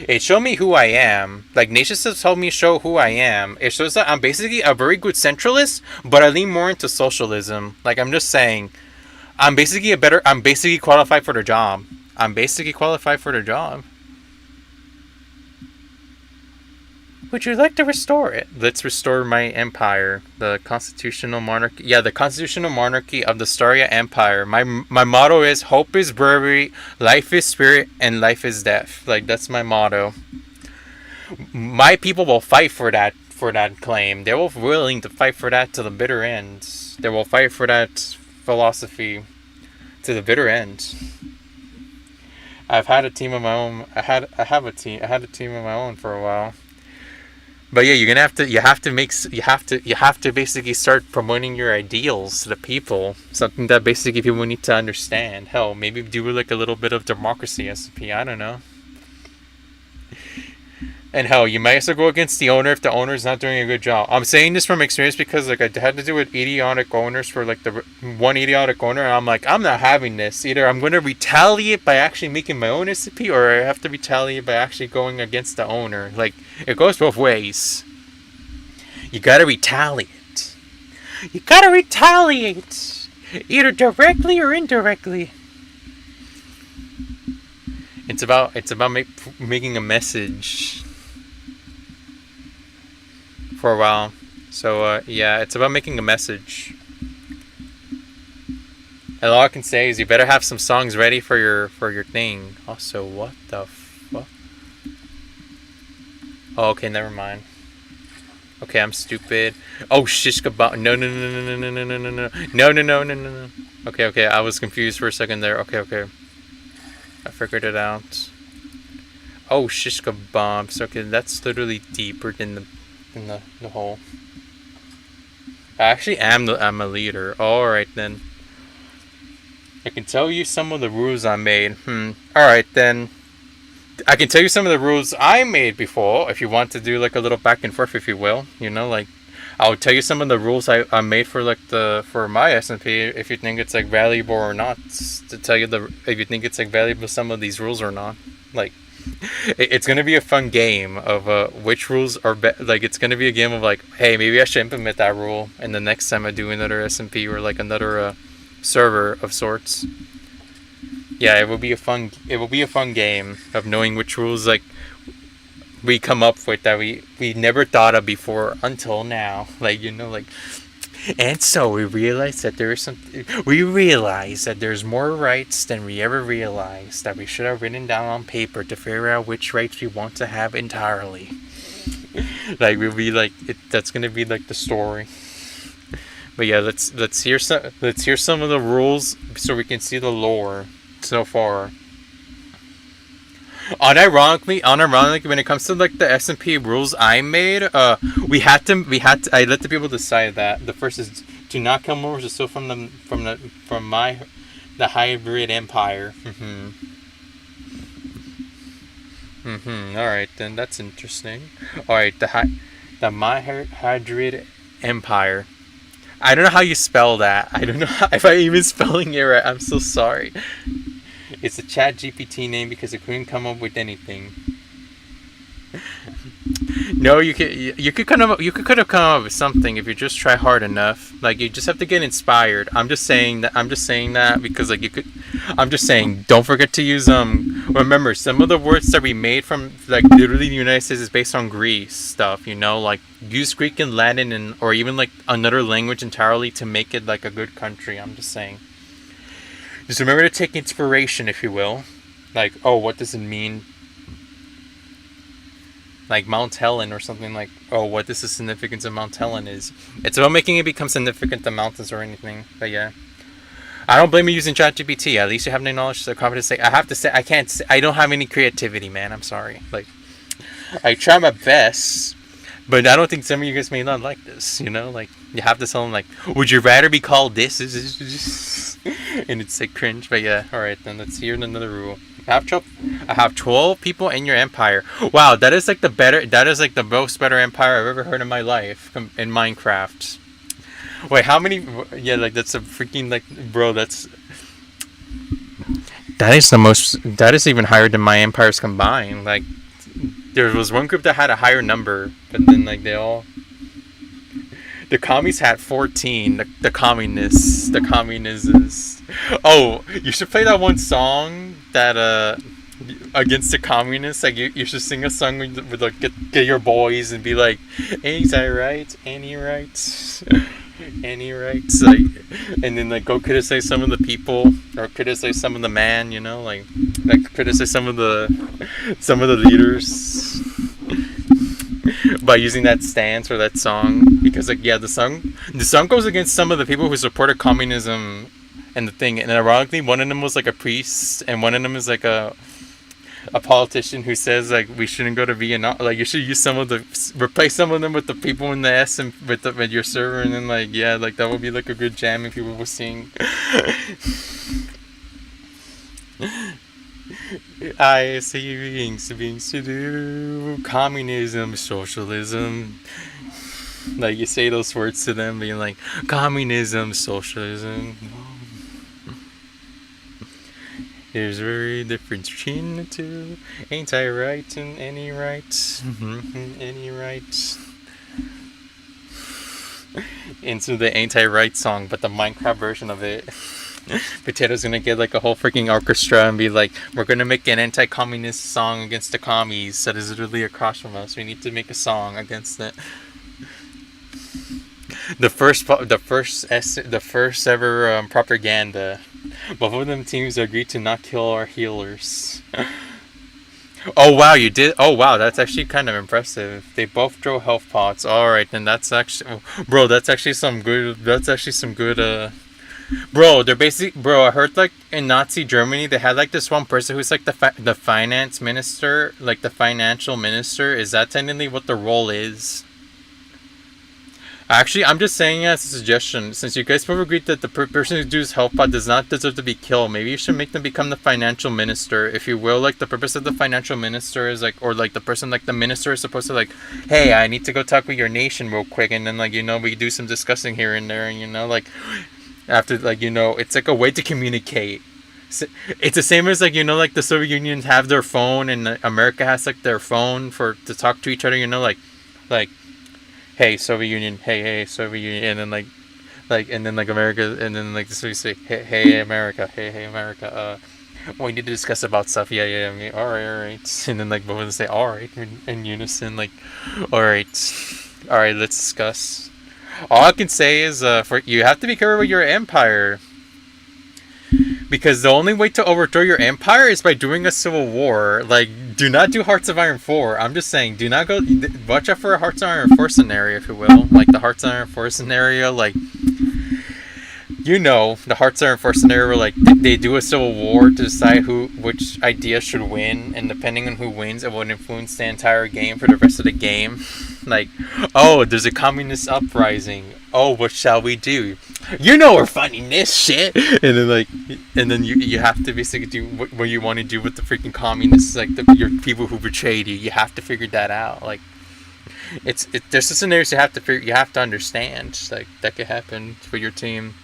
it showed me who I am. Like, nation states helped me show who I am. It shows that I'm basically a very good centralist, but I lean more into socialism. Like, I'm just saying, I'm basically qualified for the job. Would you like to restore it? Let's restore my empire. The constitutional monarchy. Yeah, the constitutional monarchy of the Staria Empire. My motto is hope is bravery, life is spirit, and life is death. Like, that's my motto. My people will fight for that claim. They're willing to fight for that to the bitter end. They will fight for that philosophy to the bitter end. I've had a team of my own. I had a team of my own for a while. But yeah, you have to basically start promoting your ideals to the people. Something that basically people need to understand. Hell, maybe do like a little bit of democracy SP. I don't know. And hell, you might also go against the owner if the owner is not doing a good job. I'm saying this from experience because like I had to do with idiotic owners for like the one idiotic owner, and I'm like, I'm not having this. Either I'm going to retaliate by actually making my own SCP, or I have to retaliate by actually going against the owner. Like, it goes both ways. You gotta retaliate. Either directly or indirectly. It's about making a message. For a while. So yeah, it's about making a message. And all I can say is you better have some songs ready for your thing. Also, what the fuck? Oh, okay, never mind. Okay, I'm stupid. Oh, shish kebab. No. Okay, I was confused for a second there. Okay. I figured it out. Oh, shish kebabs. Okay, that's literally deeper than the hole. I actually I'm a leader. Alright then. I can tell you some of the rules I made. Alright then. I can tell you some of the rules I made before, if you want to do like a little back and forth, if you will. Like, I'll tell you some of the rules I made for like for my SMP, if you think it's like valuable or not. To tell you if you think it's like valuable some of these rules or not. Like, it's gonna be a fun game of which rules are like. It's gonna be a game of like, hey, maybe I should implement that rule, and the next time I do another SMP or like another server of sorts. Yeah, it will be a fun game of knowing which rules like we come up with that we never thought of before until now. Like, like. And so we realized that there's more rights than we ever realized, that we should have written down on paper to figure out which rights we want to have entirely. Like, we'll be like, that's gonna be like the story. But yeah, let's hear some of the rules so we can see the lore so far. Unironically, when it comes to like the SMP rules I made, I let the people decide that. The first is do not kill more or steal from the hybrid empire. Alright then, that's interesting. Alright, the my hybrid empire. I don't know how you spell that. I don't know if I'm even spelling it right. I'm so sorry. It's a chat GPT name because it couldn't come up with anything. No, you could have come up with something if you just try hard enough. Like you just have to get inspired. I'm just saying that because like you could. I'm just saying don't forget to use. Remember, some of the words that we made from like literally the United States is based on Greece stuff. Like use Greek and Latin and or even like another language entirely to make it like a good country. I'm just saying. Just remember to take inspiration, if you will. Like, oh, what does it mean? Like Mount Helen or something like, oh, what is the significance of Mount Helen is. It's about making it become significant to mountains or anything. But yeah. I don't blame you using ChatGPT. At least you have no knowledge to confidence say. I have to say, I can't say, I don't have any creativity, man. I'm sorry. Like, I try my best, but I don't think some of you guys may not like this, Like, you have to tell them, like, would you rather be called this? And it's like cringe. But yeah, alright, then let's hear another rule. I have 12 people in your empire. Wow, that is like the most better empire I've ever heard in my life in Minecraft. Wait, how many? Yeah, like that's a freaking like, bro. That is the most. That is even higher than my empires combined. Like, there was one group that had a higher number, but then like they all. The commies had 14. The communists. Oh, you should play that one song that against the communists. Like you should sing a song with like get your boys and be like, anti-rights, any rights. Any rights, like, and then like go criticize some of the people or criticize some of the man, like criticize some of the leaders by using that stance or that song, because like yeah, the song goes against some of the people who supported communism and the thing, and ironically one of them was like a priest and one of them is like a politician who says like we shouldn't go to Vietnam, like you should use replace some of them with the people in the S and with your server, and then like yeah, like that would be like a good jam if people were sing. I see things to do, communism, socialism. Like you say those words to them, being like communism, socialism. There's a very difference between the two. Anti-right and any rights. Any rights. Into the anti-right song, but the Minecraft version of it. Potato's gonna get like a whole freaking orchestra and be like, we're gonna make an anti-communist song against the commies that is literally across from us. We need to make a song against it. The first ever propaganda. Both of them teams agreed to not kill our healers. Oh wow, you did. Oh wow, that's actually kind of impressive. They both throw health pots. All right, then that's actually, bro. That's actually some good. Bro, they're basically, bro. I heard like in Nazi Germany they had like this one person who's like the finance minister, like the financial minister. Is that technically what the role is? Actually, I'm just saying as a suggestion, since you guys both agreed that the person who does health pot does not deserve to be killed, maybe you should make them become the financial minister, if you will. Like, the purpose of the financial minister is, like, or, like, the person, like, the minister is supposed to, like, hey, I need to go talk with your nation real quick, and then, like, we do some discussing here and there, and, like, after, like, it's, like, a way to communicate. It's the same as, like, like, the Soviet Union have their phone, and America has, like, their phone to talk to each other, like, hey Soviet Union, hey Soviet Union, and then and then America, and then like the Soviet say, hey America, hey America, we need to discuss about stuff. Yeah, all right, and then like both of them say all right in unison, like all right, let's discuss. All I can say is you have to be careful with your empire. Because the only way to overthrow your empire is by doing a civil war. Like, do not do Hearts of Iron 4. I'm just saying, do not go... Watch out for a Hearts of Iron 4 scenario, if you will. Like, the Hearts of Iron 4 scenario, like... the Hearts of Iron 4 scenario where, like, they do a civil war to decide which idea should win. And depending on who wins, it will influence the entire game for the rest of the game. Like, oh, there's a communist uprising. Oh, what shall we do? We're fighting this shit, and then you have to basically do what you want to do with the freaking communists, like your people who betrayed you. You have to figure that out. Like, there's some scenarios you have to understand. Like, that could happen for your team.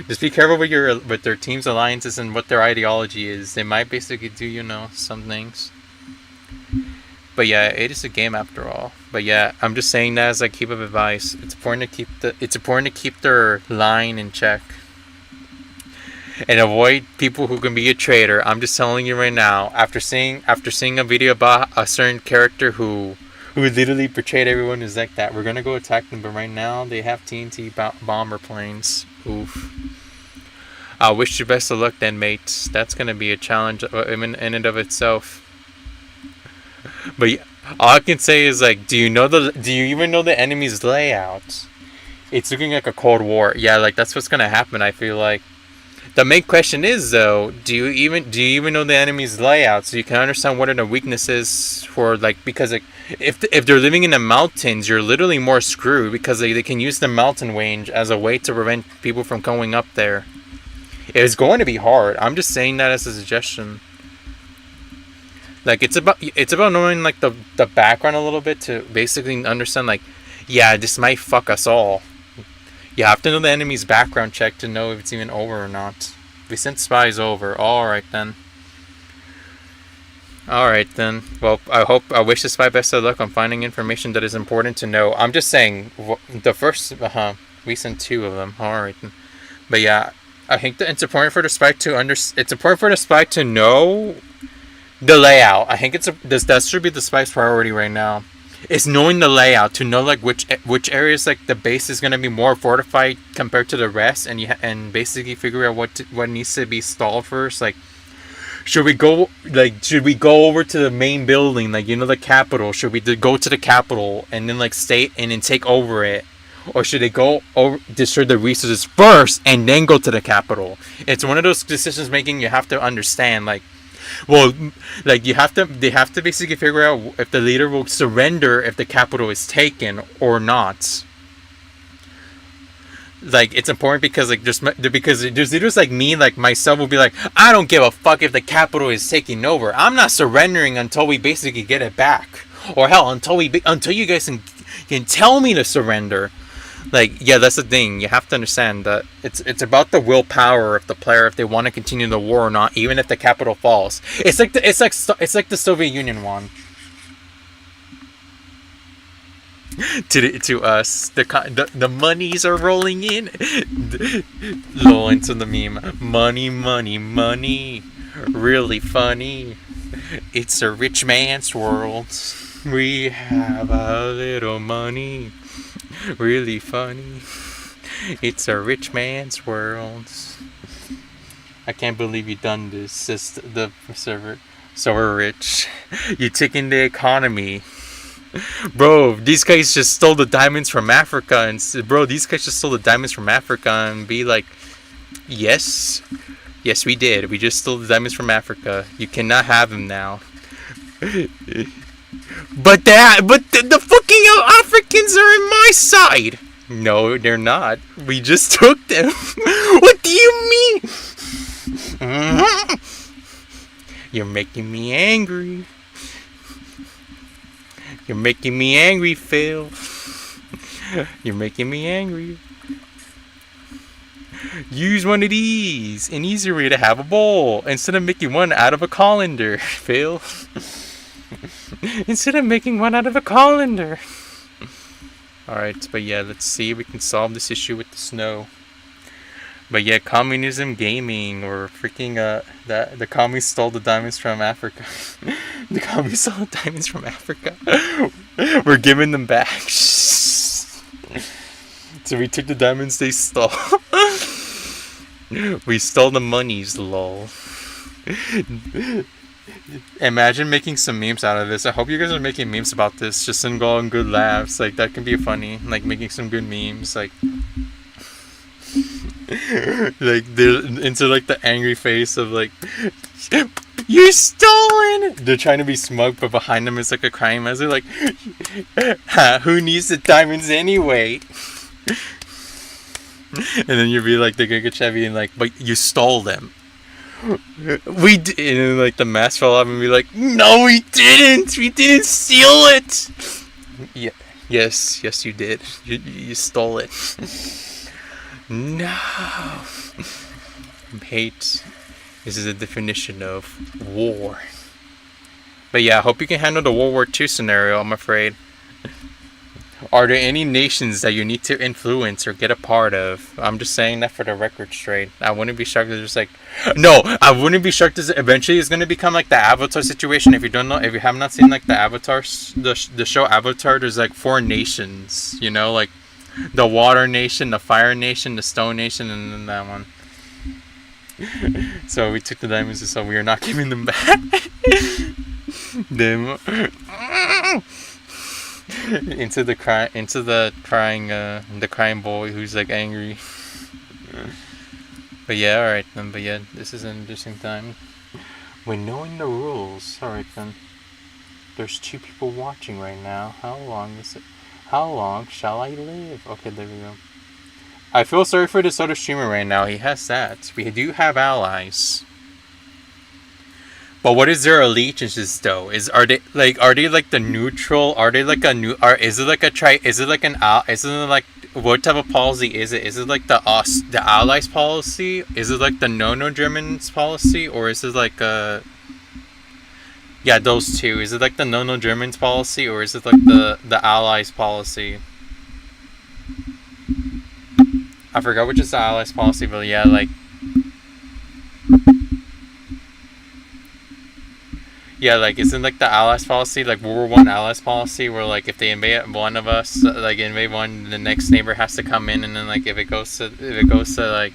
Just be careful with their team's alliances and what their ideology is. They might basically do some things. But yeah, it is a game after all. But yeah, I'm just saying that as like keep of advice. It's important to keep their line in check and avoid people who can be a traitor. I'm just telling you right now. After seeing a video about a certain character who literally betrayed everyone who's like that, we're gonna go attack them. But right now they have TNT bomber planes. Oof. I wish you best of luck then, mates. That's gonna be a challenge in and of itself. But yeah, all I can say is like, do you even know the enemy's layout? It's looking like a Cold War. Yeah, like that's what's gonna happen. I feel like the main question is though, do you even know the enemy's layout so you can understand what are the weaknesses for like, because like if they're living in the mountains, you're literally more screwed because they can use the mountain range as a way to prevent people from going up there. It's going to be hard. I'm just saying that as a suggestion. Like it's about knowing like the background a little bit to basically understand like, yeah, this might fuck us all. You have to know the enemy's background check to know if it's even over or not. We sent spies over. Alright then. Well, I wish the spy best of luck on finding information that is important to know. I'm just saying, the first, we sent 2 of them. Alright then. But yeah, I think that it's important for the spy to know the layout. I think that should be the spy's priority right now. Is knowing the layout to know like which areas like the base is gonna be more fortified compared to the rest, and basically figure out what needs to be stalled first. Like, should we go over to the main building, like the capital? Should we go to the capital and then like stay and then take over it, or should they go over destroy the resources first and then go to the capital? It's one of those decisions making you have to understand like. Well, like they have to basically figure out if the leader will surrender if the capital is taken or not. Like it's important because like there's leaders like me, like myself, will be like, I don't give a fuck if the capital is taken over. I'm not surrendering until we basically get it back, or hell, until you guys can tell me to surrender. Like, yeah, that's the thing. You have to understand that it's about the willpower of the player if they want to continue the war or not, even if the capital falls. It's like the Soviet Union won. To us, the monies are rolling in. Lol, into the meme. Money, money, money. Really funny. It's a rich man's world. We have a little money. Really funny. It's a rich man's world. I can't believe you done this. It's the server. So we're rich. You taking the economy. Bro, these guys just stole the diamonds from Africa. And be like, yes, we did. We just stole the diamonds from Africa. You cannot have them now. But the fucking Africans are in my side. No, they're not. We just took them. What do you mean? You're making me angry. You're making me angry, Phil. You're making me angry. Use one of these. An easier way to have a bowl instead of making one out of a colander, Phil. Instead of making one out of a colander. Alright, but yeah, let's see if we can solve this issue with the snow. But yeah, communism gaming, or freaking the commies stole the diamonds from Africa. The commies stole the diamonds from Africa. We're giving them back. So we took the diamonds they stole. We stole the monies, lol. Imagine making some memes out of this. I hope you guys are making memes about this, just some good laughs. Like, that can be funny. Like, making some good memes. Like, they're into like the angry face of like, you're stolen. They're trying to be smug, but behind them is like a crying mess. They're like, who needs the diamonds anyway? And then you'll be like, they're gonna get Chevy and like, but you stole them. We did, and then like the mask fell off and be like, no, we didn't steal it. Yeah, yes, you did. You stole it. No. Hate. This is a definition of war. But yeah, I hope you can handle the World War II scenario, I'm afraid. Are there any nations that you need to influence or get a part of? I'm just saying that for the record straight. I wouldn't be shocked if there's like... No, I wouldn't be shocked if eventually it's going to become like the Avatar situation. If you don't know, if you have not seen like the Avatar, the show Avatar, there's like 4 nations, you know, like the Water Nation, the Fire Nation, the Stone Nation, and then that one. So we took the diamonds, so we are not giving them back. Them into the crying boy who's like angry. But yeah, alright then. But yeah, this is an interesting time. When knowing the rules, alright then. There's 2 people watching right now. How long is it? How long shall I live? Okay, there we go. I feel sorry for this other streamer right now. He has that. We do have allies. But what is their allegiances though? Are they like the neutral? Are they like a new? Is it like a try? Is it like an is it like what type of policy is it? Is it like the Allies policy? Is it like the no Germans policy, or is it like yeah, those 2? Is it like the no Germans policy, or is it like the Allies policy? I forgot which is the Allies policy, but yeah, like. Yeah, like, isn't like the Allies policy, like World War I Allies policy, where like if they invade one of us, like invade one, the next neighbor has to come in, and then like if it goes to like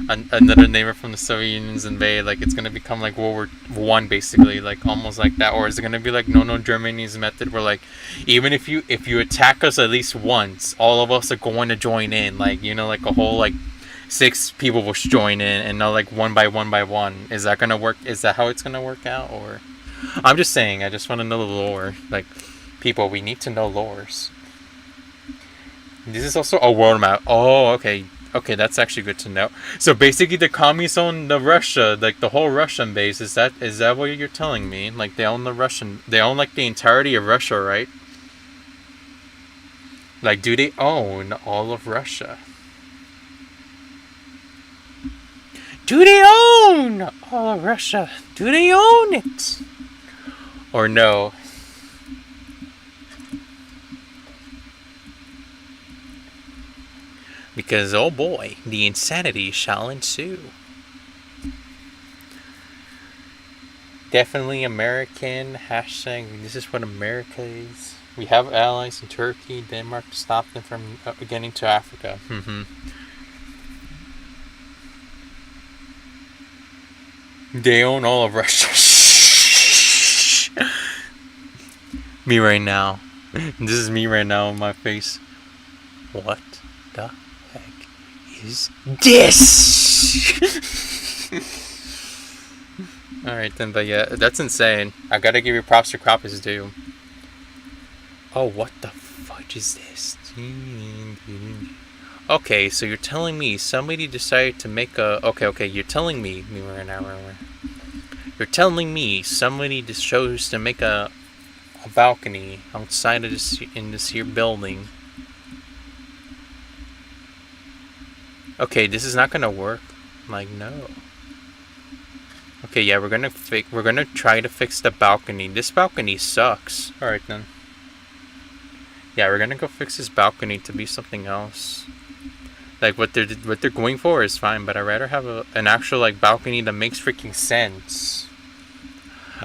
another neighbor from the Soviet Union's invade, like it's gonna become like World War I basically, like almost like that, or is it gonna be like no Germany's method, where like even if you attack us at least once, all of us are going to join in, like, you know, like a whole like 6 people will join in, and not like one by one. Is that gonna work? Is that how it's gonna work out, or? I'm just saying, I just want to know the lore. Like, people, we need to know lores. This is also a world map. Oh, okay. Okay, that's actually good to know. So basically the commies own the Russia, like the whole Russian base. Is that what you're telling me? Like they own like the entirety of Russia, right? Like, do they own all of Russia? Do they own all of Russia? Do they own it? Or no? Because, oh boy, the insanity shall ensue. Definitely American. Hashtag, this is what America is. We have allies in Turkey, Denmark to stop them from getting to Africa. They own all of Russia. Me right now. This is me right now on my face. What the heck is this? Alright then, but yeah, that's insane. I gotta give you props to crop is due. Oh, what the fudge is this? Okay, so you're telling me somebody decided to make a... Okay, you're telling me right now. You're telling me somebody just chose to make a balcony outside of this, in this here building. Okay, this is not gonna work. Like, no. Okay, yeah, we're gonna try to fix the balcony. This balcony sucks. Alright then. Yeah, we're gonna go fix this balcony to be something else. Like, what they're going for is fine, but I'd rather have an actual like balcony that makes freaking sense.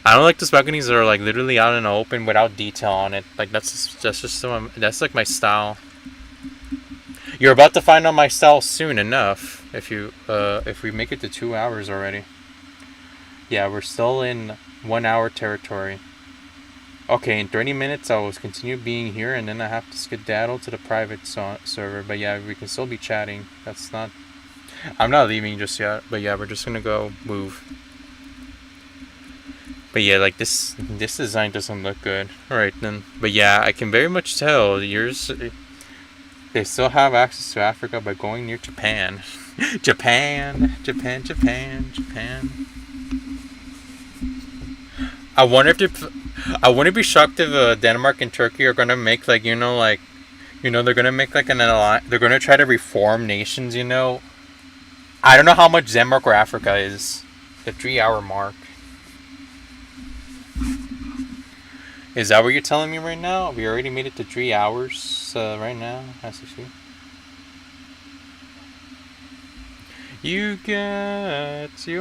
I don't like those balconies that are like literally out in the open without detail on it. Like that's like my style. You're about to find out my style soon enough. If we make it to 2 hours already. Yeah, we're still in 1 hour territory. Okay, in 30 minutes I will continue being here, and then I have to skedaddle to the private server. But yeah, we can still be chatting. That's not... I'm not leaving just yet. But yeah, we're just gonna go move. But yeah, like this design doesn't look good. Alright then. But yeah, I can very much tell yours... They still have access to Africa by going near Japan. Japan. I wouldn't be shocked if Denmark and Turkey are gonna make like, they're gonna make like an alliance. They're gonna try to reform nations, I don't know how much Denmark or Africa is. The 3 hour mark. Is that what you're telling me right now? We already made it to 3 hours right now. As you see. You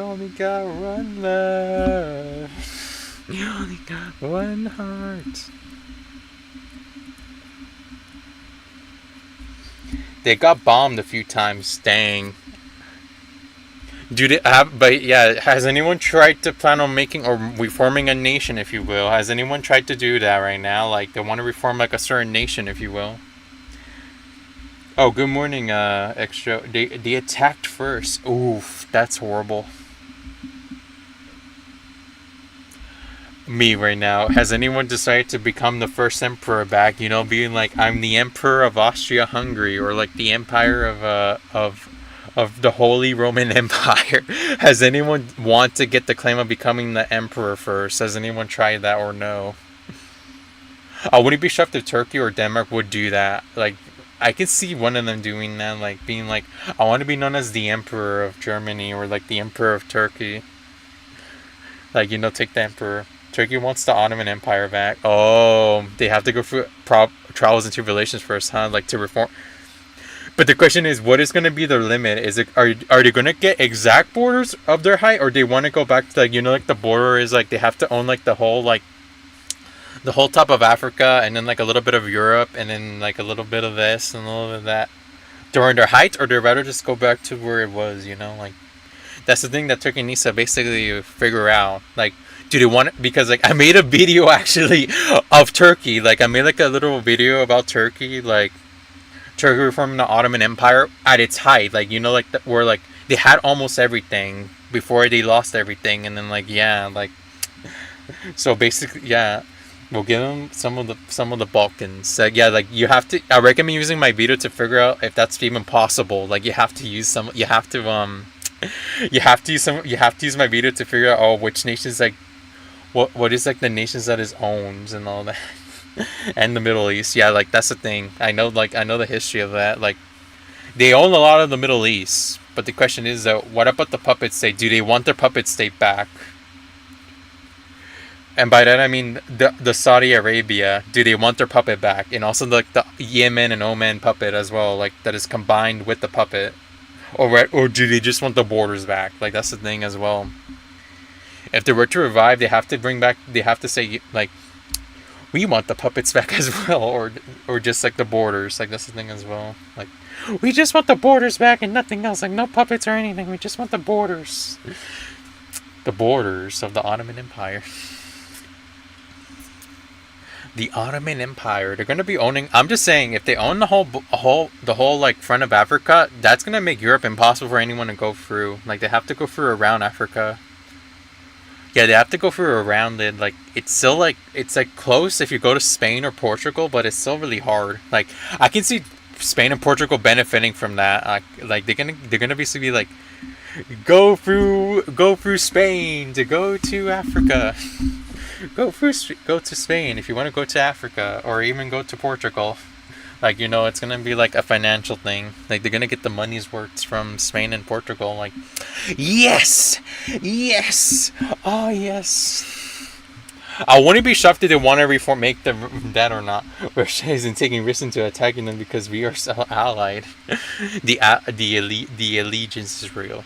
only got one love. You only got one heart. They got bombed a few times. Dang. Do they have? But yeah, has anyone tried to plan on making or reforming a nation, if you will? Has anyone tried to do that right now? Like they want to reform like a certain nation, if you will. Oh, good morning, extra. They attacked first. Oof, that's horrible. Me right now. Has anyone decided to become the first emperor back? You know, being like I'm the emperor of Austria-Hungary or like the empire of the Holy Roman Empire. Has anyone want to get the claim of becoming the emperor first? Has anyone tried that or no? Would it be shocked if Turkey or Denmark would do that? Like, I can see one of them doing that, like being like, I want to be known as the emperor of Germany or like the emperor of Turkey. Like, you know, take the emperor. Turkey wants the Ottoman Empire back. Oh, they have to go through trials and tribulations first, huh? Like to reform. But the question is, what is going to be their limit? Is it are they going to get exact borders of their height, or they want to go back to like, you know, like the border is like they have to own like the whole top of Africa and then like a little bit of Europe and then like a little bit of this and a little bit of that during their height, or they rather just go back to where it was, you know, like that's the thing that Turkey needs to basically figure out. Like, do they want it? Because like I made a video actually of Turkey. Like I made like a little video about Turkey, like Turkey from the Ottoman Empire at its height. Like, you know, like where like they had almost everything before they lost everything, and then like yeah, like so basically yeah. We'll give them some of the Balkans. Yeah, like you have to. I recommend using my video to figure out if that's even possible. Like you have to use some. You have to You have to use some. You have to use my video to figure out which nations like what is like the nations that is owns and all that, and the Middle East. Yeah, like that's the thing. I know the history of that. Like they own a lot of the Middle East, but the question is though, what about the puppet state? Do they want their puppet state back? And by that I mean the Saudi Arabia. Do they want their puppet back? And also like the Yemen and Oman puppet as well, like that is combined with the puppet, or do they just want the borders back? Like that's the thing as well. If they were to revive, they have to bring back. They have to say like, we want the puppets back as well, or just like the borders. Like that's the thing as well. Like we just want the borders back and nothing else. Like no puppets or anything. We just want the borders. The borders of the Ottoman Empire. The Ottoman Empire. They're gonna be owning. I'm just saying, if they own the whole like front of Africa, that's gonna make Europe impossible for anyone to go through. Like they have to go through around Africa. Yeah, they have to go through around it. Like it's like close if you go to Spain or Portugal, but it's still really hard. Like I can see Spain and Portugal benefiting from that. Like they're gonna basically like go through Spain to go to Africa. Go to Spain if you want to go to Africa, or even go to Portugal. Like, you know, it's gonna be like a financial thing. Like they're gonna get the money's worth from Spain and Portugal. Like, yes, oh yes. I wouldn't be shocked if they want to make that or not. We're isn't taking risks into attacking them because we are so allied. The allegiance is real.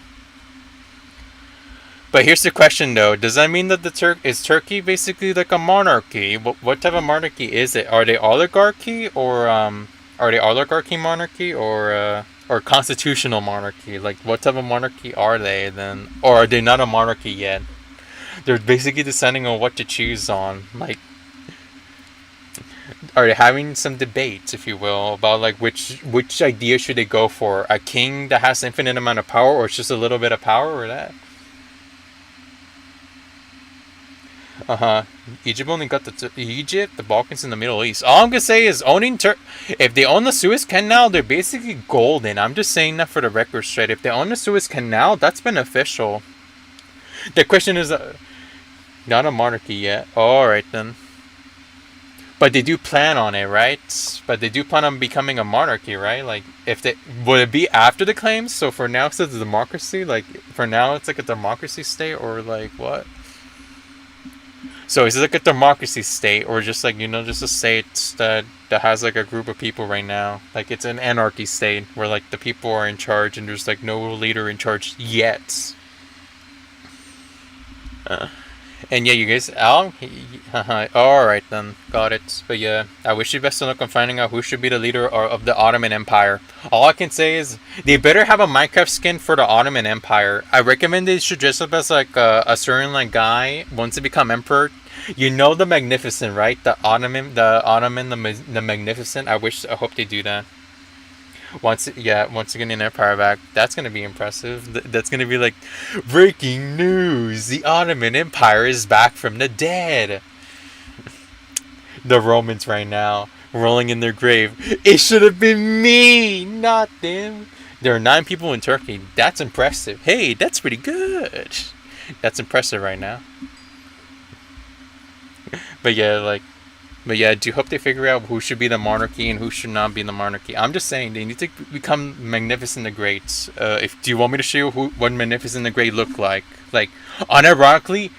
But here's the question though: does that mean that is Turkey basically like a monarchy? What type of monarchy is it? Are they oligarchy monarchy or constitutional monarchy? Like what type of monarchy are they then? Or are they not a monarchy yet? They're basically deciding on what to choose on. Like, are they having some debates, if you will, about like which idea should they go for? A king that has infinite amount of power, or it's just a little bit of power, or that? Egypt only got Egypt, the Balkans, and the Middle East. All I'm gonna say is if they own the Suez Canal, they're basically golden. I'm just saying that for the record straight. If they own the Suez Canal, that's beneficial. The question is, not a monarchy yet. All right then. But they do plan on it, right? But they do plan on becoming a monarchy, right? Like, would it be after the claims? So for now, it's a democracy. Like for now, it's like a democracy state, or like what? So is it like a democracy state, or just like just a state that has like a group of people right now? Like it's an anarchy state where like the people are in charge and there's like no leader in charge yet. And yeah, you guys, all right then, got it. But yeah, I wish you best of luck on finding out who should be the leader of the Ottoman Empire. All I can say is they better have a Minecraft skin for the Ottoman Empire. I recommend they should dress up as like a certain like guy once they become emperor. You know the Magnificent, right? The Magnificent. I hope they do that. Once again an empire back, that's gonna be impressive. That's gonna be like breaking news: the Ottoman Empire is back from the dead. The Romans right now rolling in their grave. It should have been me, not them. There are 9 people in Turkey. That's impressive. Hey, that's pretty good. That's impressive right now. But yeah, I do hope they figure out who should be the monarchy and who should not be the monarchy. I'm just saying they need to become Magnificent the Great. If do you want me to show you what Magnificent the Great looked like? Like, unironically,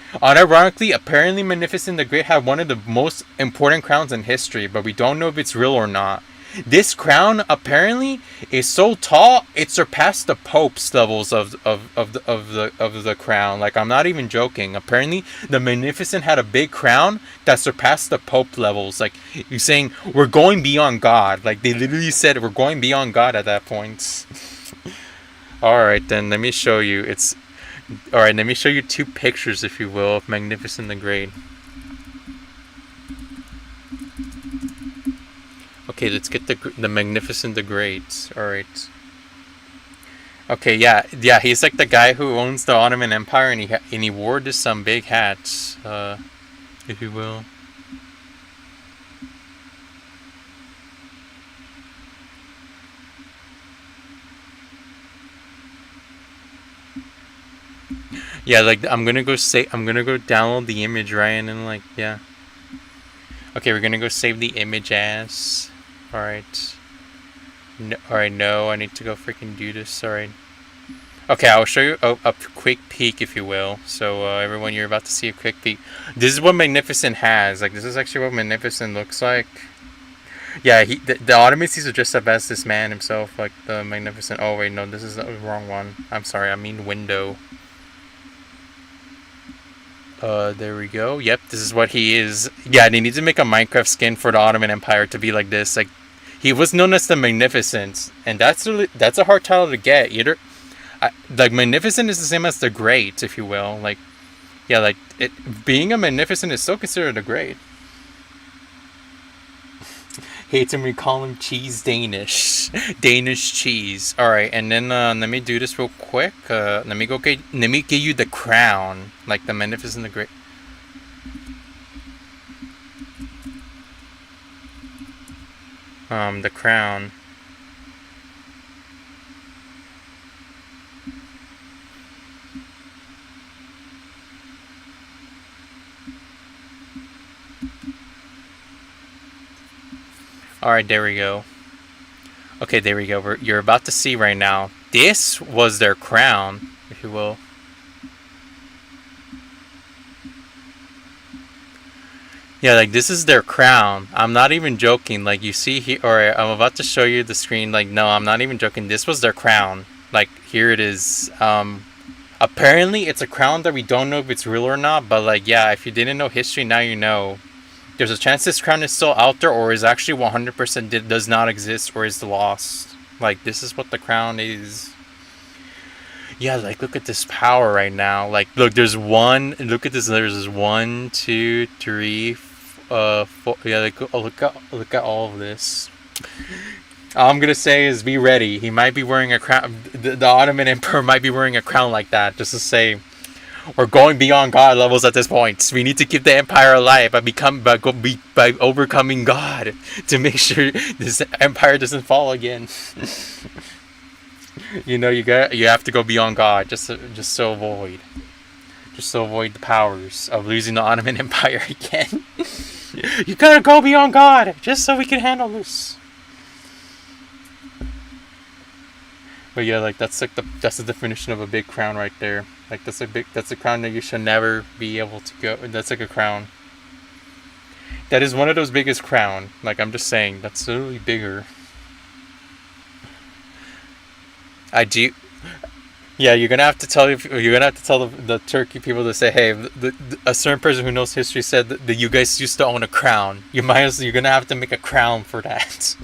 apparently Magnificent the Great had one of the most important crowns in history, but we don't know if it's real or not. This crown apparently is so tall it surpassed the Pope's levels of the crown. Like, I'm not even joking. Apparently, the Magnificent had a big crown that surpassed the Pope levels. Like, you're saying we're going beyond God. Like, they literally said we're going beyond God at that point. All right, then let me show you. Let me show you 2 pictures, if you will, of Magnificent the Great. Okay, let's get the Magnificent the Great. All right. Okay, yeah, he's like the guy who owns the Ottoman Empire, and he wore this some big hats, if you will. Yeah, like I'm gonna go download the image, right, and then like yeah. Okay, we're gonna go save the image as. All right. No, all right, no, I need to go freaking do this. All right. Okay, I'll show you a quick peek, if you will. So everyone, you're about to see a quick peek. This is what Magnificent has. Like, this is actually what Magnificent looks like. Yeah, the Ottomans are just up as this man himself, like the Magnificent. Oh wait, no, this is the wrong one. I'm sorry, I mean window. There we go. Yep, this is what he is. Yeah, they need to make a Minecraft skin for the Ottoman Empire to be like this. Like, he was known as the Magnificent, and that's a hard title to get. Like, Magnificent is the same as the Great, if you will. Like, yeah, like being a Magnificent is still considered a Great. Hates him, we call him Cheese Danish. Danish cheese. Alright, and then let me do this real quick. Let me give you the crown. Like the Magnificent the Great. The crown. Alright, there we go. Okay, there we go. You're about to see right now. This was their crown, if you will. Yeah, like, this is their crown. I'm not even joking. Like, you see here, or I'm about to show you the screen. Like, no, I'm not even joking. This was their crown. Like, here it is. Apparently, it's a crown that we don't know if it's real or not. But, like, yeah, if you didn't know history, now you know. There's a chance this crown is still out there, or is actually 100% does not exist, or is lost. Like, this is what the crown is. Yeah, like, look at this power right now. Like, look, there's one. Look at this. There's 1, 2, 3, 4. Yeah, like, look at all of this. All I'm gonna say is be ready. He might be wearing a crown. The Ottoman Emperor might be wearing a crown like that, just to say. We're going beyond God levels at this point. We need to keep the empire alive by overcoming God to make sure this empire doesn't fall again. You have to go beyond God just to avoid the powers of losing the Ottoman Empire again. You gotta go beyond God just so we can handle this. But yeah, like that's the definition of a big crown right there. Like that's a crown that you should never be able to go. That's like a crown. That is one of those biggest crown. Like I'm just saying, that's literally bigger. I do. Yeah, you're gonna have to tell the Turkey people to say, hey, a certain person who knows history said that you guys used to own a crown. You're gonna have to make a crown for that.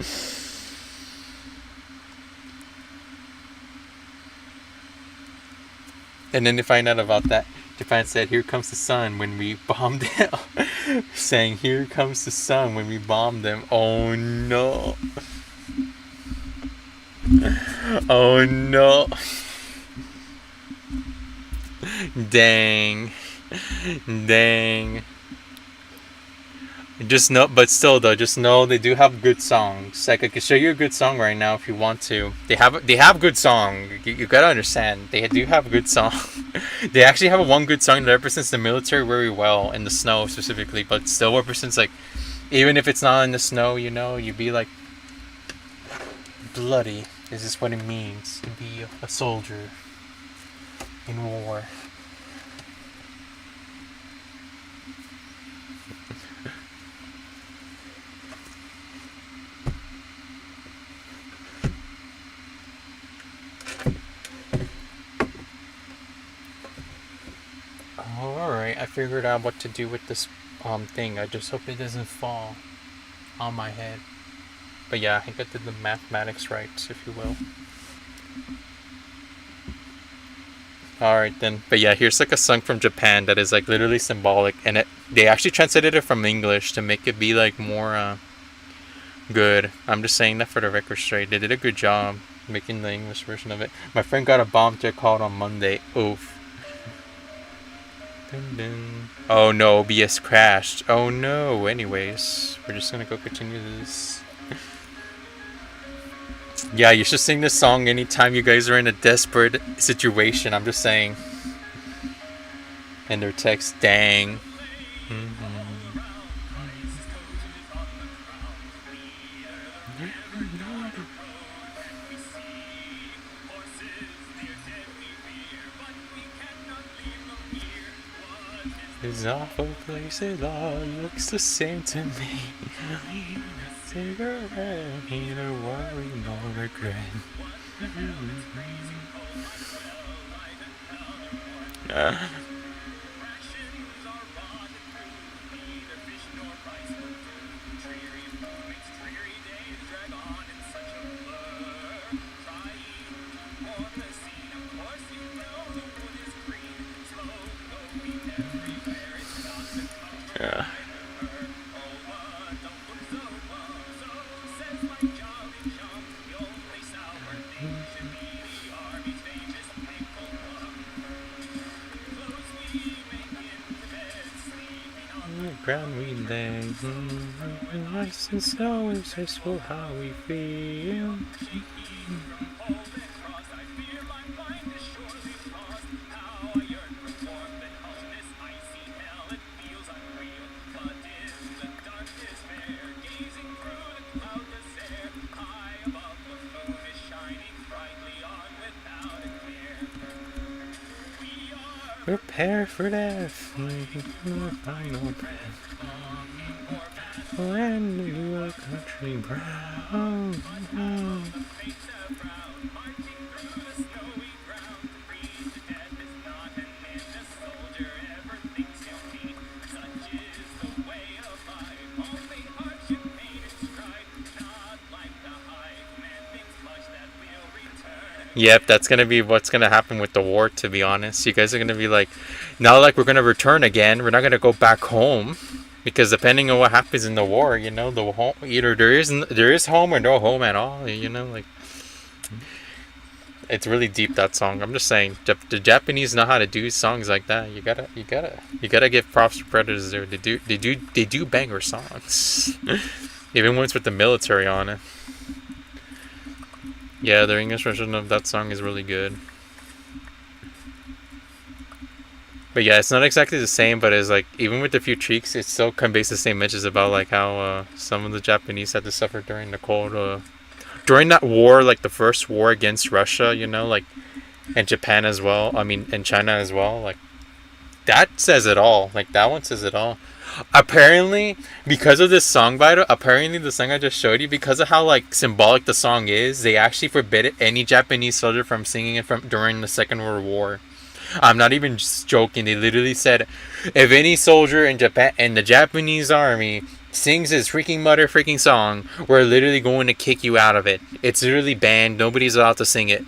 And then they find out about that. Japan said, "Here comes the sun" when we bombed it. Saying, "Here comes the sun" when we bombed them. Oh no! Oh no! Dang. Dang. Just know, but still though, just know they do have good songs. Like I can show you a good song right now if you want to. They have good song. You gotta understand, they do have a good song. They actually have one good song that represents the military very well in the snow specifically, but still represents like, even if it's not in the snow, you'd be like, bloody. Is this what it means to be a soldier in war? Alright, I figured out what to do with this thing. I just hope it doesn't fall on my head. But yeah, I think I did the mathematics right, if you will. Alright then. But yeah, here's like a song from Japan that is like literally symbolic, and they actually translated it from English to make it be like more good. I'm just saying that for the record straight. They did a good job making the English version of it. My friend got a bomb jet called on Monday. Oof. Dun, dun. Oh no, OBS crashed. Oh no. Anyways, we're just gonna go continue this. Yeah, you should sing this song anytime you guys are in a desperate situation. I'm just saying. And their text, dang. This awful place, it all looks the same to me. Cigarette, neither worry nor regret. Yeah. Ground we lay, nice and so successful how we feel. Prepare for death, final breath. When you are country brown. Yep, that's gonna be what's gonna happen with the war, to be honest. You guys are gonna be like, not like we're gonna return again. We're not gonna go back home. Because depending on what happens in the war, the home, either there is home or no home at all. Like, it's really deep, that song. I'm just saying, the Japanese know how to do songs like that. You gotta give props to Predators there. They do banger songs, even when it's with the military on it. Yeah, their English version of that song is really good. But yeah, it's not exactly the same, but it's like, even with a few tweaks, it still conveys the same messages about like how some of the Japanese had to suffer during the cold, during that war, like the first war against Russia, like, and Japan as well. I mean, and China as well. Like, that says it all. Like, that one says it all. Apparently, because of this song battle, apparently the song I just showed you, because of how like symbolic the song is, they actually forbid any Japanese soldier from singing it from during the Second World War. I'm not even just joking. They literally said, if any soldier in Japan in the Japanese army sings this freaking mother freaking song, we're literally going to kick you out of it. It's literally banned. Nobody's allowed to sing it.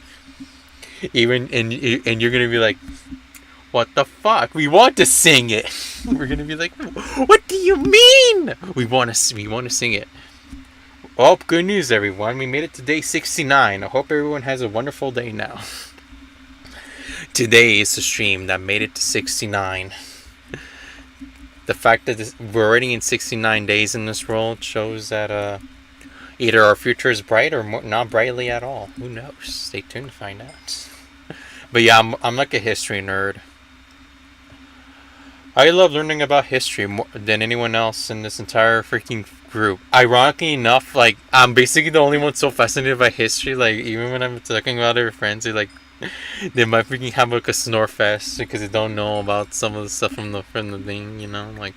Even and you're gonna be like, what the fuck? We want to sing it. We're gonna be like, what do you mean? We want to sing it. Well, good news, everyone. We made it to day 69. I hope everyone has a wonderful day now. Today is the stream that made it to 69. The fact that we're already in 69 days in this world shows that either our future is bright or not brightly at all. Who knows? Stay tuned to find out. But yeah, I'm like a history nerd. I love learning about history more than anyone else in this entire freaking group. Ironically enough, like, I'm basically the only one so fascinated by history. Like, even when I'm talking about it with friends, they might freaking have like a snore fest because they don't know about some of the stuff from the thing, you know. Like,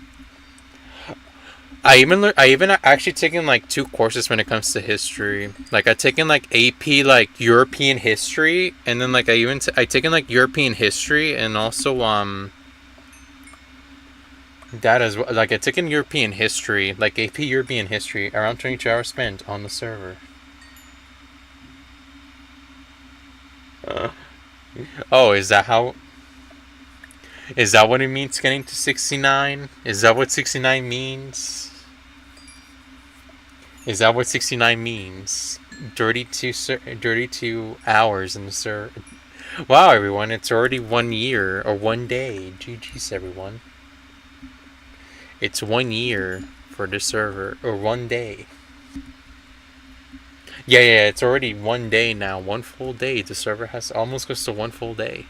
I even actually taken like 2 courses when it comes to history. Like, I taken like AP like European history, and then like I taken like European history and also that as well. Like, I taken European history, like AP European history, around 22 hours spent on the server. Oh, is that what it means getting to 69? Is that what 69 means? Is that what 69 means? 32 hours in the server. Wow, everyone, it's already 1 year, or 1 day. GG's, everyone. It's 1 year for the server, or 1 day. Yeah, it's already 1 day now. 1 full day. The server has almost goes to 1 full day.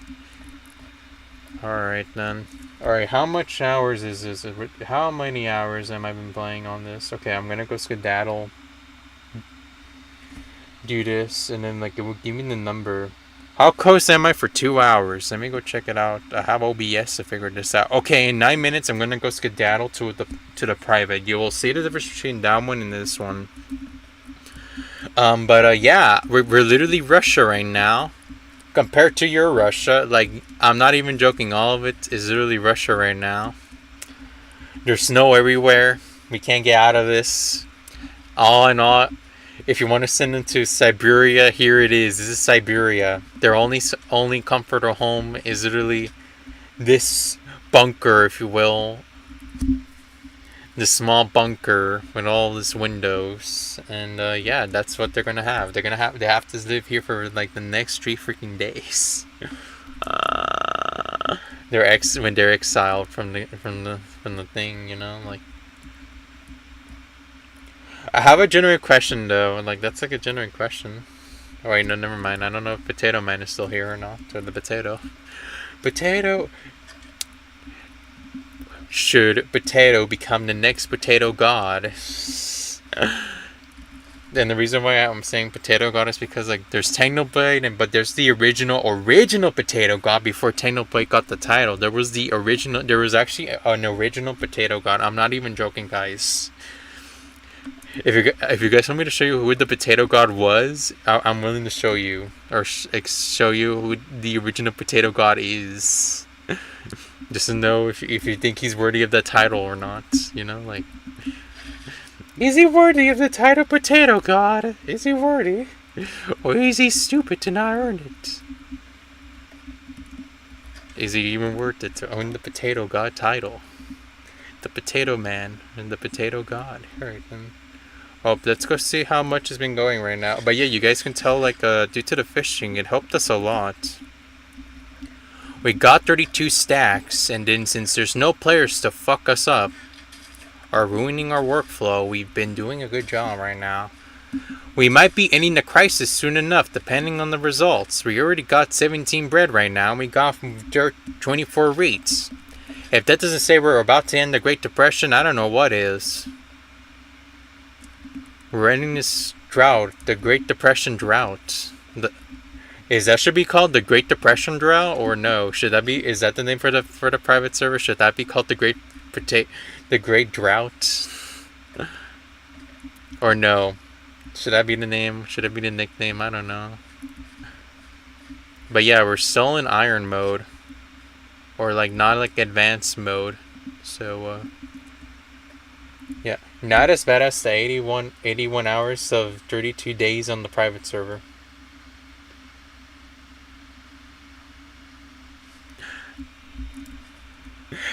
Alright, then. Alright, how much hours is this? How many hours am I been playing on this? Okay, I'm gonna go skedaddle. Do this, and then, like, it will give me the number. How close am I for 2 hours? Let me go check it out. I have OBS to figure this out. Okay, in 9 minutes, I'm gonna go skedaddle to the private. You will see the difference between that one and this one. Yeah, we're literally Russia right now. Compared to your Russia, like, I'm not even joking, all of it is literally Russia right now. There's snow everywhere. We can't get out of this. All in all, if you want to send them to Siberia, here it is. This is Siberia. Their only comfort or home is literally this bunker, if you will. This small bunker with all these windows, and yeah, that's what they're gonna have. They have to live here for like the next 3 freaking days. When they're exiled from the thing, you know. Like, I have a genuine question though. Like, that's like a genuine question. Oh wait, no, never mind. I don't know if Potato Man is still here or not, or the potato. Should potato become the next potato god? And the reason why I'm saying potato god is because, like, there's Technoblade, but there's the original potato god before Technoblade got the title. There was actually an original potato god. I'm not even joking, guys. If you guys want me to show you who the potato god was, I'm willing to show you, or show you who the original potato god is. Just to know if you think he's worthy of that title or not, you know, like, is he worthy of the title Potato God? Is he worthy? Or is he stupid to not earn it? Is he even worth it to own the Potato God title? The Potato Man and the Potato God. Alright, then. Oh, let's go see how much has been going right now. But yeah, you guys can tell, like, due to the fishing, it helped us a lot. We got 32 stacks, and then since there's no players to fuck us up or ruining our workflow, we've been doing a good job right now. We might be ending the crisis soon enough, depending on the results. We already got 17 bread right now, and we got 24 rates. If that doesn't say we're about to end the Great Depression, I don't know what is. We're ending this drought, the Great Depression drought. Should be called the Great Depression drought, or no? Is that the name for the private server? Should that be called the Great the Great Drought, or no? Should that be the name? Should it be the nickname? I don't know. But yeah, we're still in iron mode, or like not like advanced mode. So yeah, not as bad as the 81 hours of 32 days on the private server.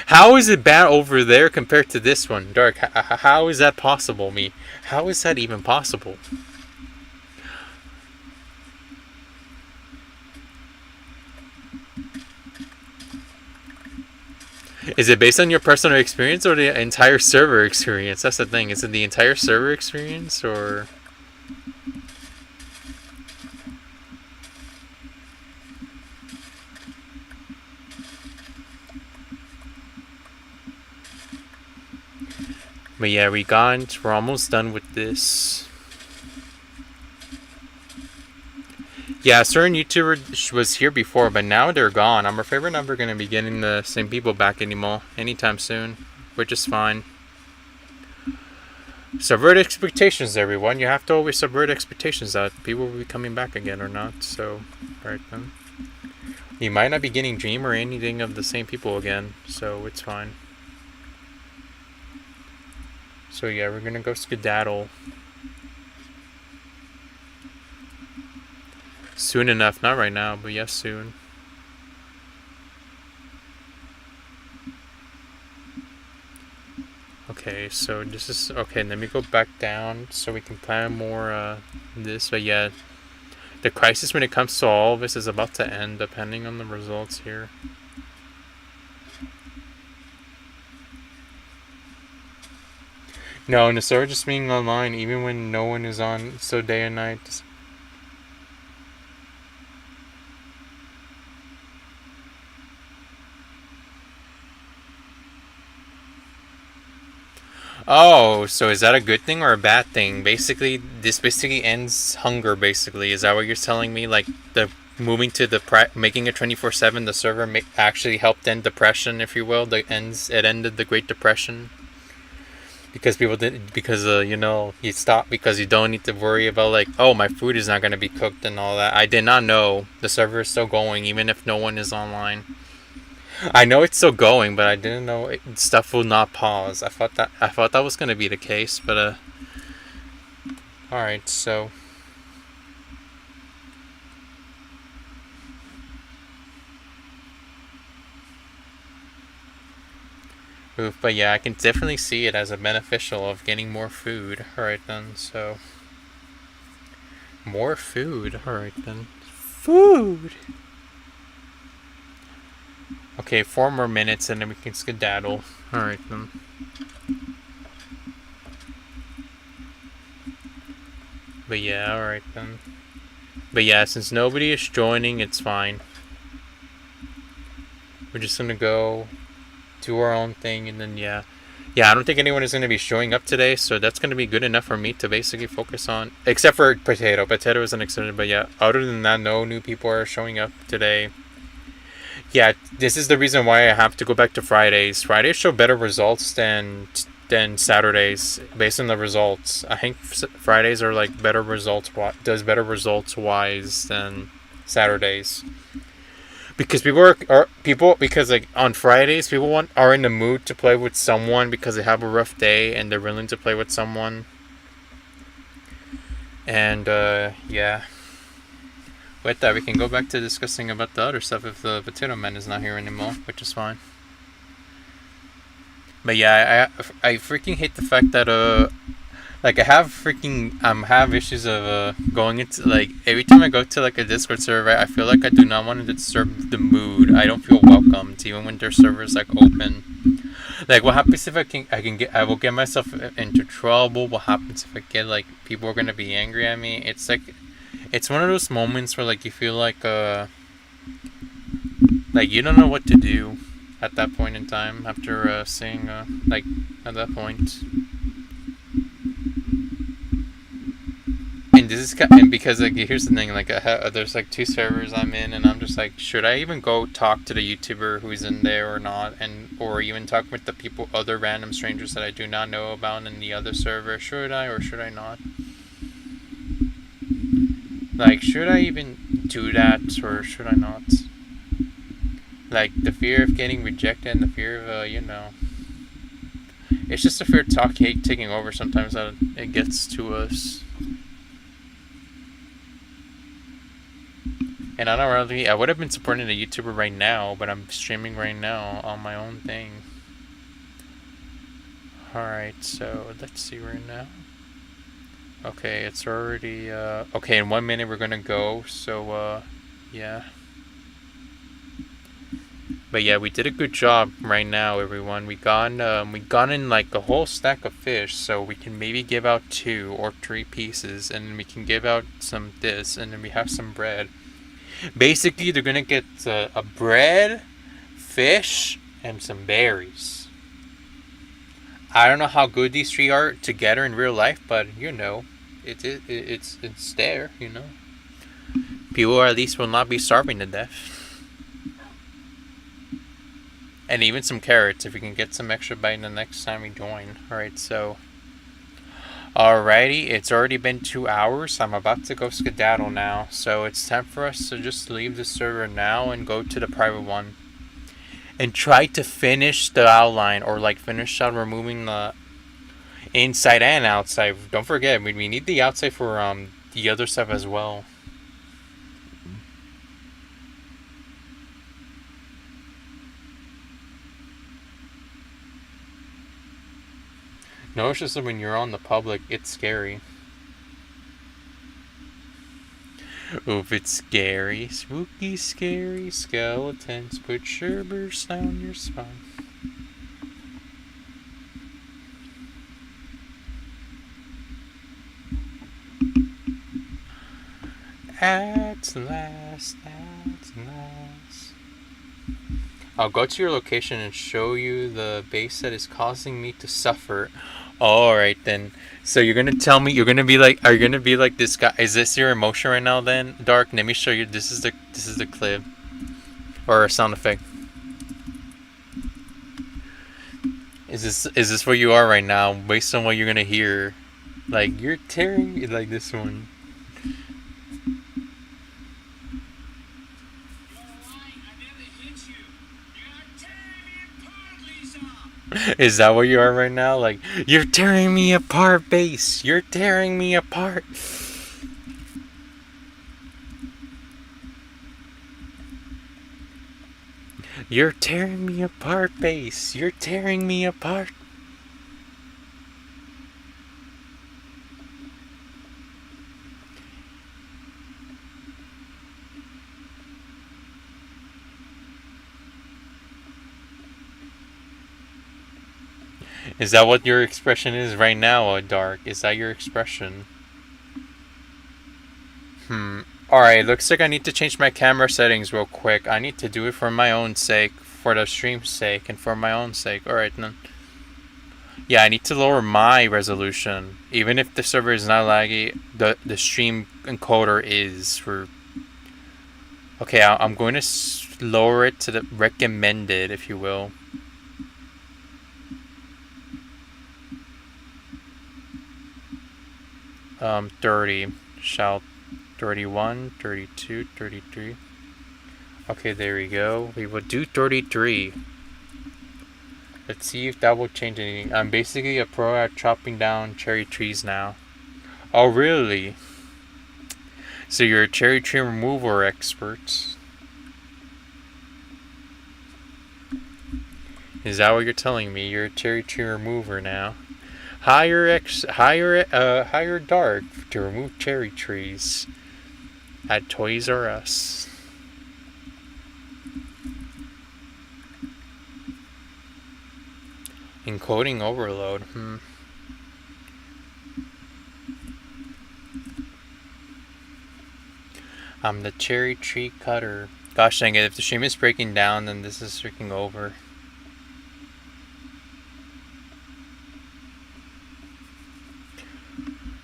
How is it bad over there compared to this one, Dark? How is that possible, me? How is that even possible? Is it based on your personal experience or the entire server experience? That's the thing. Is it the entire server experience or? But yeah, we're almost done with this. Yeah, a certain YouTuber was here before, but now they're gone. I'm afraid we're never going to be getting the same people back anymore anytime soon, which is fine. Subvert expectations, everyone. You have to always subvert expectations that people will be coming back again or not. So, alright then. You might not be getting Dream or anything of the same people again, so it's fine. So yeah, we're gonna go skedaddle. Soon enough, not right now, but yes, soon. Okay, so this is okay. Let me go back down so we can plan more this. But yeah, the crisis when it comes to all of this is about to end, depending on the results here. No, and the server just being online, even when no one is on, so day and night. Oh, so is that a good thing or a bad thing? Basically, this basically ends hunger. Basically, is that what you're telling me? Like the moving to the making it 24/7, the server actually helped end depression, if you will. It ended the Great Depression because people didn't because you stop because you don't need to worry about like, oh, my food is not going to be cooked and all that. I did not know the server is still going even if no one is online. I know it's still going, but I didn't know stuff will not pause. I thought that was gonna be the case, but all right. So, oof, but yeah, I can definitely see it as a beneficial of getting more food. All right then. So, more food. All right then. Food. Okay, 4 more minutes and then we can skedaddle. Alright then. But yeah, alright then. But yeah, since nobody is joining, it's fine. We're just gonna go do our own thing and then yeah. Yeah, I don't think anyone is gonna be showing up today, so that's gonna be good enough for me to basically focus on. Except for Potato. Potato is unexpected, but yeah, other than that, no new people are showing up today. Yeah, this is the reason why I have to go back to Fridays. Fridays show better results than Saturdays based on the results. I think Fridays are like better results. Does better results wise than Saturdays. Because because like on Fridays people are in the mood to play with someone because they have a rough day and they're willing to play with someone. And yeah. With that, we can go back to discussing about the other stuff if the Potato Man is not here anymore, which is fine. But yeah, I freaking hate the fact that like I have issues of going into like every time I go to like a Discord server, I feel like I do not want to disturb the mood. I don't feel welcomed even when their server is like open. Like what happens if I will get myself into trouble? What happens if I get like people are gonna be angry at me? It's like. It's one of those moments where like you feel like you don't know what to do at that point in time after seeing like at that point. And and because like here's the thing, like there's like 2 servers I'm in, and I'm just like, should I even go talk to the YouTuber who's in there or not, and or even talk with the people, other random strangers that I do not know about in the other server? Should I or should I not? Like, should I even do that or should I not? Like the fear of getting rejected and the fear of it's just a fear of taking over sometimes that it gets to us. And I would have been supporting a YouTuber right now, but I'm streaming right now on my own thing. Alright, so let's see right now. Okay, it's already, okay, in 1 minute we're gonna go, so, yeah. But yeah, we did a good job right now, everyone. We got in like a whole stack of fish, so we can maybe give out 2 or 3 pieces, and then we can give out some this, and then we have some bread. Basically, they're gonna get a bread, fish, and some berries. I don't know how good these 3 are together in real life, but it's there. People at least will not be starving to death. And even some carrots if we can get some extra bite the next time we join. Alright, so. Alrighty, it's already been 2 hours. I'm about to go skedaddle now. So it's time for us to just leave the server now and go to the private one. And try to finish the outline, or like finish out removing the inside and outside. Don't forget, we need the outside for the other stuff as well. No, it's just that when you're on the public, it's scary. Oof, it's scary. Spooky, scary skeletons put shivers down your spine. At last. I'll go to your location and show you the base that is causing me to suffer. Alright then. So you're gonna tell me, are you gonna be like this guy? Is this your emotion right now then, Dark? Let me show you. This is the clip. Or a sound effect. Is this what you are right now, based on what you're gonna hear? Like, you're tearing, like this one. Is that what you are right now? Like, you're tearing me apart, base. You're tearing me apart. You're tearing me apart, base. You're tearing me apart. Is that what your expression is right now, Dark? Is that your expression? Alright, looks like I need to change my camera settings real quick. I need to do it for my own sake, for the stream's sake, and for my own sake. Alright, then. Yeah, I need to lower my resolution. Even if the server is not laggy, the stream encoder is for... Okay, I'm going to lower it to the recommended, if you will. 30. 31, 32, 33. Okay, there we go. We will do 33. Let's see if that will change anything. I'm basically a pro at chopping down cherry trees now. Oh, really? So you're a cherry tree remover expert. Is that what you're telling me? You're a cherry tree remover now. Hire Dark to remove cherry trees at Toys R Us. Encoding overload. I'm the cherry tree cutter. Gosh dang it, if the stream is breaking down, then this is freaking over.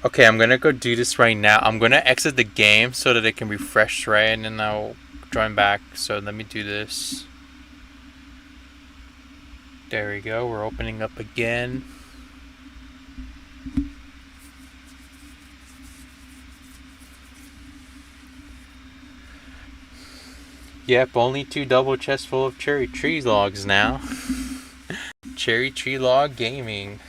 Okay, I'm gonna go do this right now. I'm gonna exit the game so that it can refresh, right? And then I'll join back. So let me do this. There we go. We're opening up again. Yep, only 2 double chests full of cherry tree logs now. Cherry tree log gaming.